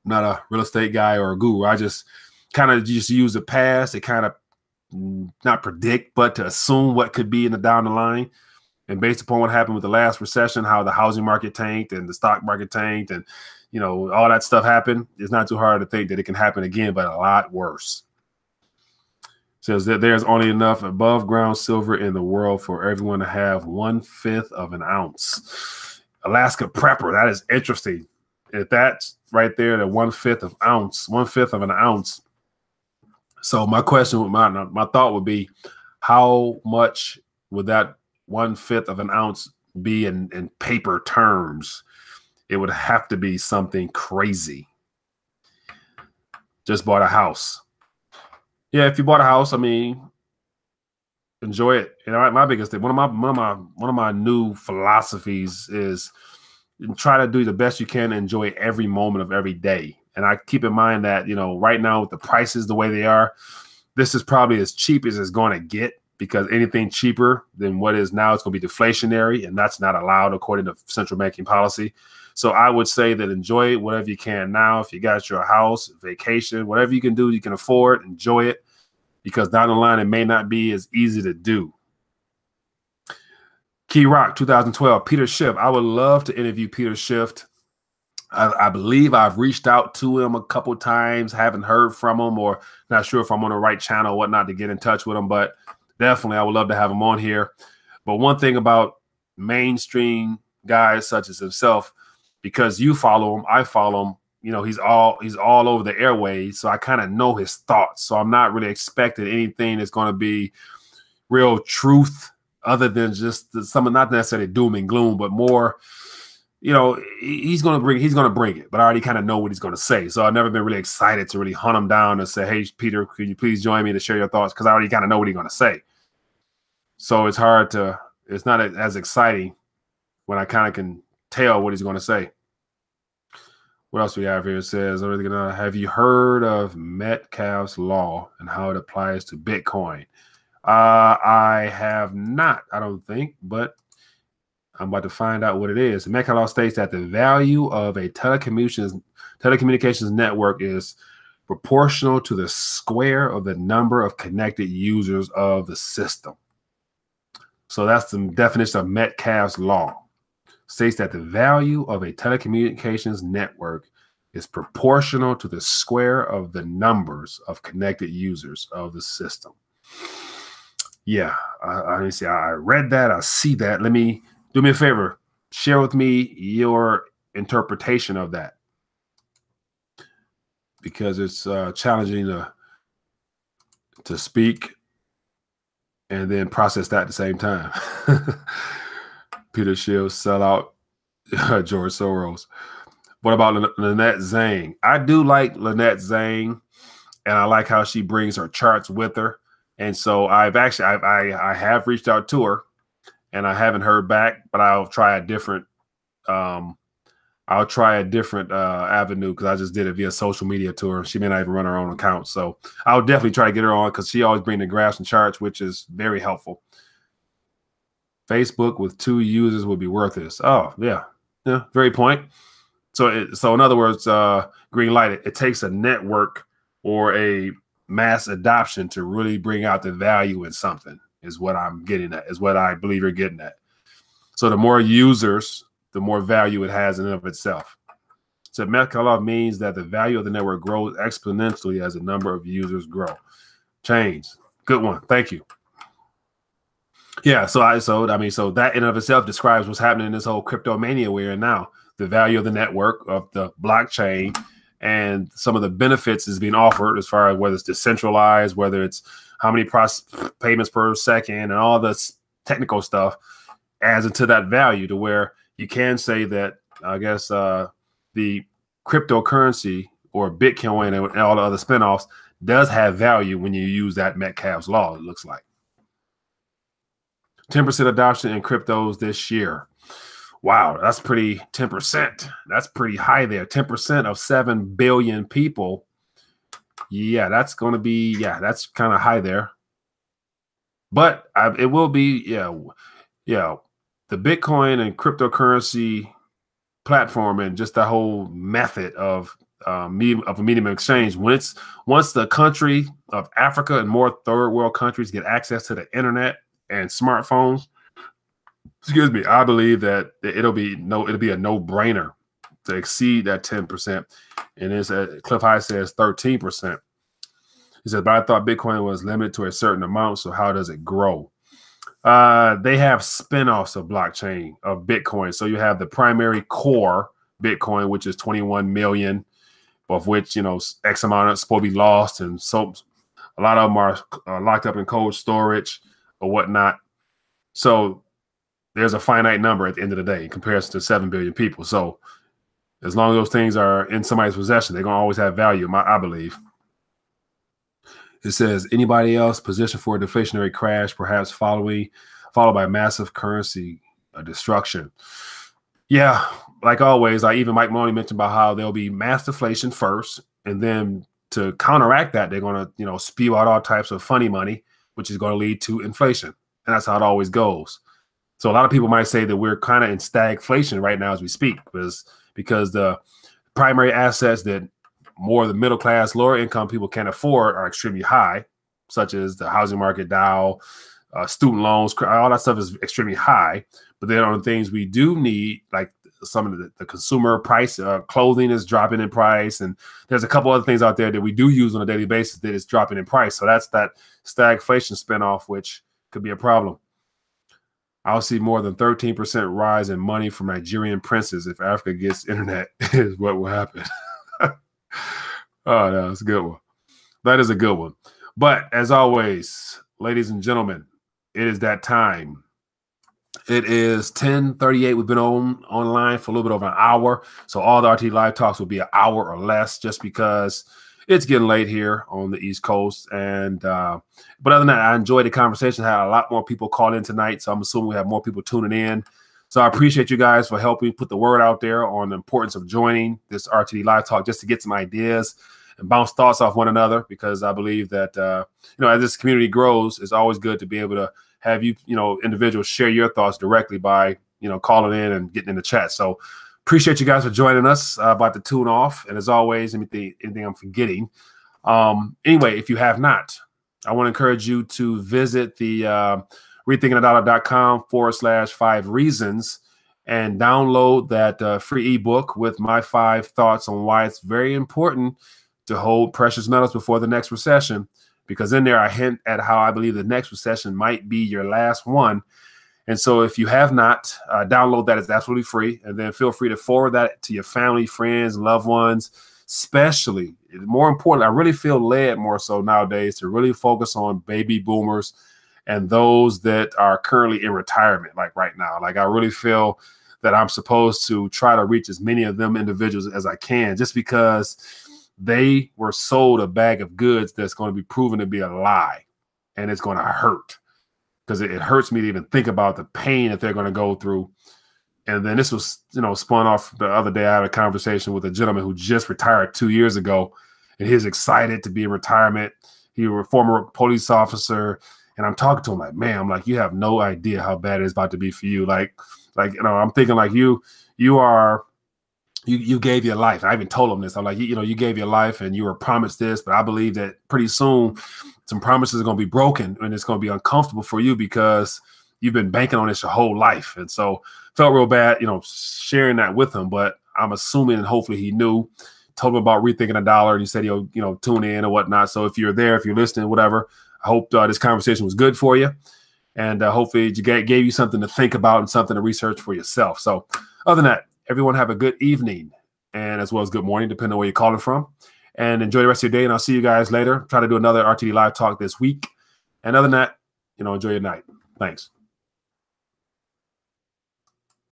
I'm not a real estate guy or a guru. I just kind of just use the past to kind of not predict, but to assume what could be in the down the line. And based upon what happened with the last recession, how the housing market tanked and the stock market tanked, and all that stuff happened, it's not too hard to think that it can happen again, but a lot worse. Says that there's only enough above ground silver in the world for everyone to have 1/5 of an ounce. Alaska Prepper, that is interesting. If that's right there, the 1/5 of an ounce. So my question, my thought would be, how much would that 1/5 of an ounce be in paper terms? It would have to be something crazy. Just bought a house. Yeah, if you bought a house, I mean, enjoy it. My biggest thing, one of my new philosophies is try to do the best you can, enjoy every moment of every day. And I keep in mind that, right now with the prices the way they are, this is probably as cheap as it's going to get, because anything cheaper than what is now, it's going to be deflationary, and that's not allowed according to central banking policy. So I would say that enjoy whatever you can now. If you got your house, vacation, whatever you can do, you can afford, enjoy it, because down the line, it may not be as easy to do. Key Rock 2012, Peter Schiff. I would love to interview Peter Schiff. I believe I've reached out to him a couple times, haven't heard from him, or not sure if I'm on the right channel or whatnot to get in touch with him, but definitely I would love to have him on here. But one thing about mainstream guys such as himself, because you follow him, I follow him, he's all over the airways, so I kind of know his thoughts. So I'm not really expecting anything that's going to be real truth, other than just some, not necessarily doom and gloom, but more, he's going to bring it, but I already kind of know what he's going to say. So I've never been really excited to really hunt him down and say, hey, Peter, could you please join me to share your thoughts? Because I already kind of know what he's going to say. So it's not as exciting when I kind of can tell what he's going to say. What else we have here? It says, have you heard of Metcalfe's law and how it applies to Bitcoin? I have not, I don't think, but I'm about to find out what it is. The Metcalfe law states that the value of a telecommunications network is proportional to the square of the number of connected users of the system. So that's the definition of Metcalfe's law. States that the value of a telecommunications network is proportional to the square of the numbers of connected users of the system. Yeah, let me see. I read that. I see that. Do me a favor. Share with me your interpretation of that, because it's challenging to speak and then process that at the same time. Peter Schiff, sell out George Soros. What about Lynette Zhang? I do like Lynette Zhang, and I like how she brings her charts with her. And so I have reached out to her, and I haven't heard back, but I'll try a different avenue, because I just did it via social media to her. She may not even run her own account. So I'll definitely try to get her on, because she always brings the graphs and charts, which is very helpful. Facebook with 2 users would be worth this. Oh, yeah. Yeah, very point. So in other words, green light, it takes a network or a mass adoption to really bring out the value in something, is what I'm getting at, is what I believe you're getting at. So the more users, the more value it has in and of itself. So Metcalfe law means that the value of the network grows exponentially as the number of users grow. chains. Good one. Thank you. Yeah. So that in and of itself describes what's happening in this whole crypto mania we're in now. The value of the network, of the blockchain, and some of the benefits is being offered as far as whether it's decentralized, whether it's how many payments per second, and all this technical stuff adds into that value to where you can say that, I guess, the cryptocurrency or Bitcoin and all the other spinoffs does have value when you use that Metcalfe's law, it looks like. 10% adoption in cryptos this year. Wow, that's pretty 10%. That's pretty high there. 10% of 7 billion people. Yeah, that's going to be, yeah, that's kind of high there. But it will be, yeah, the Bitcoin and cryptocurrency platform and just the whole method of a medium of exchange. Once the country of Africa and more third world countries get access to the internet and smartphones, excuse me, I believe that it'll be a no-brainer to exceed that 10%. And it's Cliff High says 13%. He said, but I thought Bitcoin was limited to a certain amount, so how does it grow? They have spinoffs of blockchain of Bitcoin. So you have the primary core Bitcoin, which is 21 million, of which, X amount is supposed to be lost. And so a lot of them are locked up in cold storage or whatnot. So there's a finite number at the end of the day in comparison to 7 billion people. So as long as those things are in somebody's possession, they're going to always have value, I believe. It says, anybody else positioned for a deflationary crash, perhaps followed by massive currency destruction? Yeah, like always, even Mike Maloney mentioned about how there'll be mass deflation first, and then to counteract that, they're going to, spew out all types of funny money, which is going to lead to inflation. And that's how it always goes. So a lot of people might say that we're kind of in stagflation right now as we speak, because the primary assets that more of the middle class, lower income people can't afford are extremely high, such as the housing market, Dow, student loans, all that stuff is extremely high. But then on the things we do need, like some of the consumer price, clothing is dropping in price. And there's a couple other things out there that we do use on a daily basis that is dropping in price. So that's that stagflation spinoff, which could be a problem. I'll see more than 13% rise in money from Nigerian princes if Africa gets internet is what will happen. Oh, no, that's a good one. That is a good one. But as always, ladies and gentlemen, it is that time. It is 10:38. We've been online for a little bit over an hour. So all the RTD Live Talks will be an hour or less just because it's getting late here on the East Coast. And but other than that, I enjoyed the conversation. I had a lot more people call in tonight, so I'm assuming we have more people tuning in. So I appreciate you guys for helping put the word out there on the importance of joining this RTD Live Talk just to get some ideas and bounce thoughts off one another, because I believe that, as this community grows, it's always good to be able to have individuals share your thoughts directly by, calling in and getting in the chat. So appreciate you guys for joining us. About to tune off. And as always, anything I'm forgetting. Anyway, if you have not, I want to encourage you to visit the rethinkingthedollar.com/5 reasons and download that free ebook with my 5 thoughts on why it's very important to hold precious metals before the next recession, because in there I hint at how I believe the next recession might be your last one. And so if you have not, download that. It's absolutely free. And then feel free to forward that to your family, friends, loved ones, especially, more important, I really feel led more so nowadays to really focus on baby boomers and those that are currently in retirement, like right now. Like I really feel that I'm supposed to try to reach as many of them individuals as I can, just because they were sold a bag of goods that's going to be proven to be a lie, and it's going to hurt, because it hurts me to even think about the pain that they're going to go through. And then this was, spun off the other day. I had a conversation with a gentleman who just retired 2 years ago, and he's excited to be in retirement. He was a former police officer, and I'm talking to him like, man, I'm like, you have no idea how bad it's about to be for you. Like, I'm thinking like you gave your life. I even told him this. I'm like, you gave your life and you were promised this, but I believe that pretty soon some promises are going to be broken, and it's going to be uncomfortable for you because you've been banking on this your whole life. And so felt real bad, sharing that with him, but I'm assuming and hopefully he knew told him about rethinking a dollar, and he said he'll, you know, tune in or whatnot. So if you're there, if you're listening, whatever, I hope this conversation was good for you, and hopefully it gave you something to think about and something to research for yourself. So other than that, everyone have a good evening, and as well as good morning, depending on where you're calling from, and enjoy the rest of your day. And I'll see you guys later. Try to do another RTD Live Talk this week. And other than that, you know, enjoy your night. Thanks.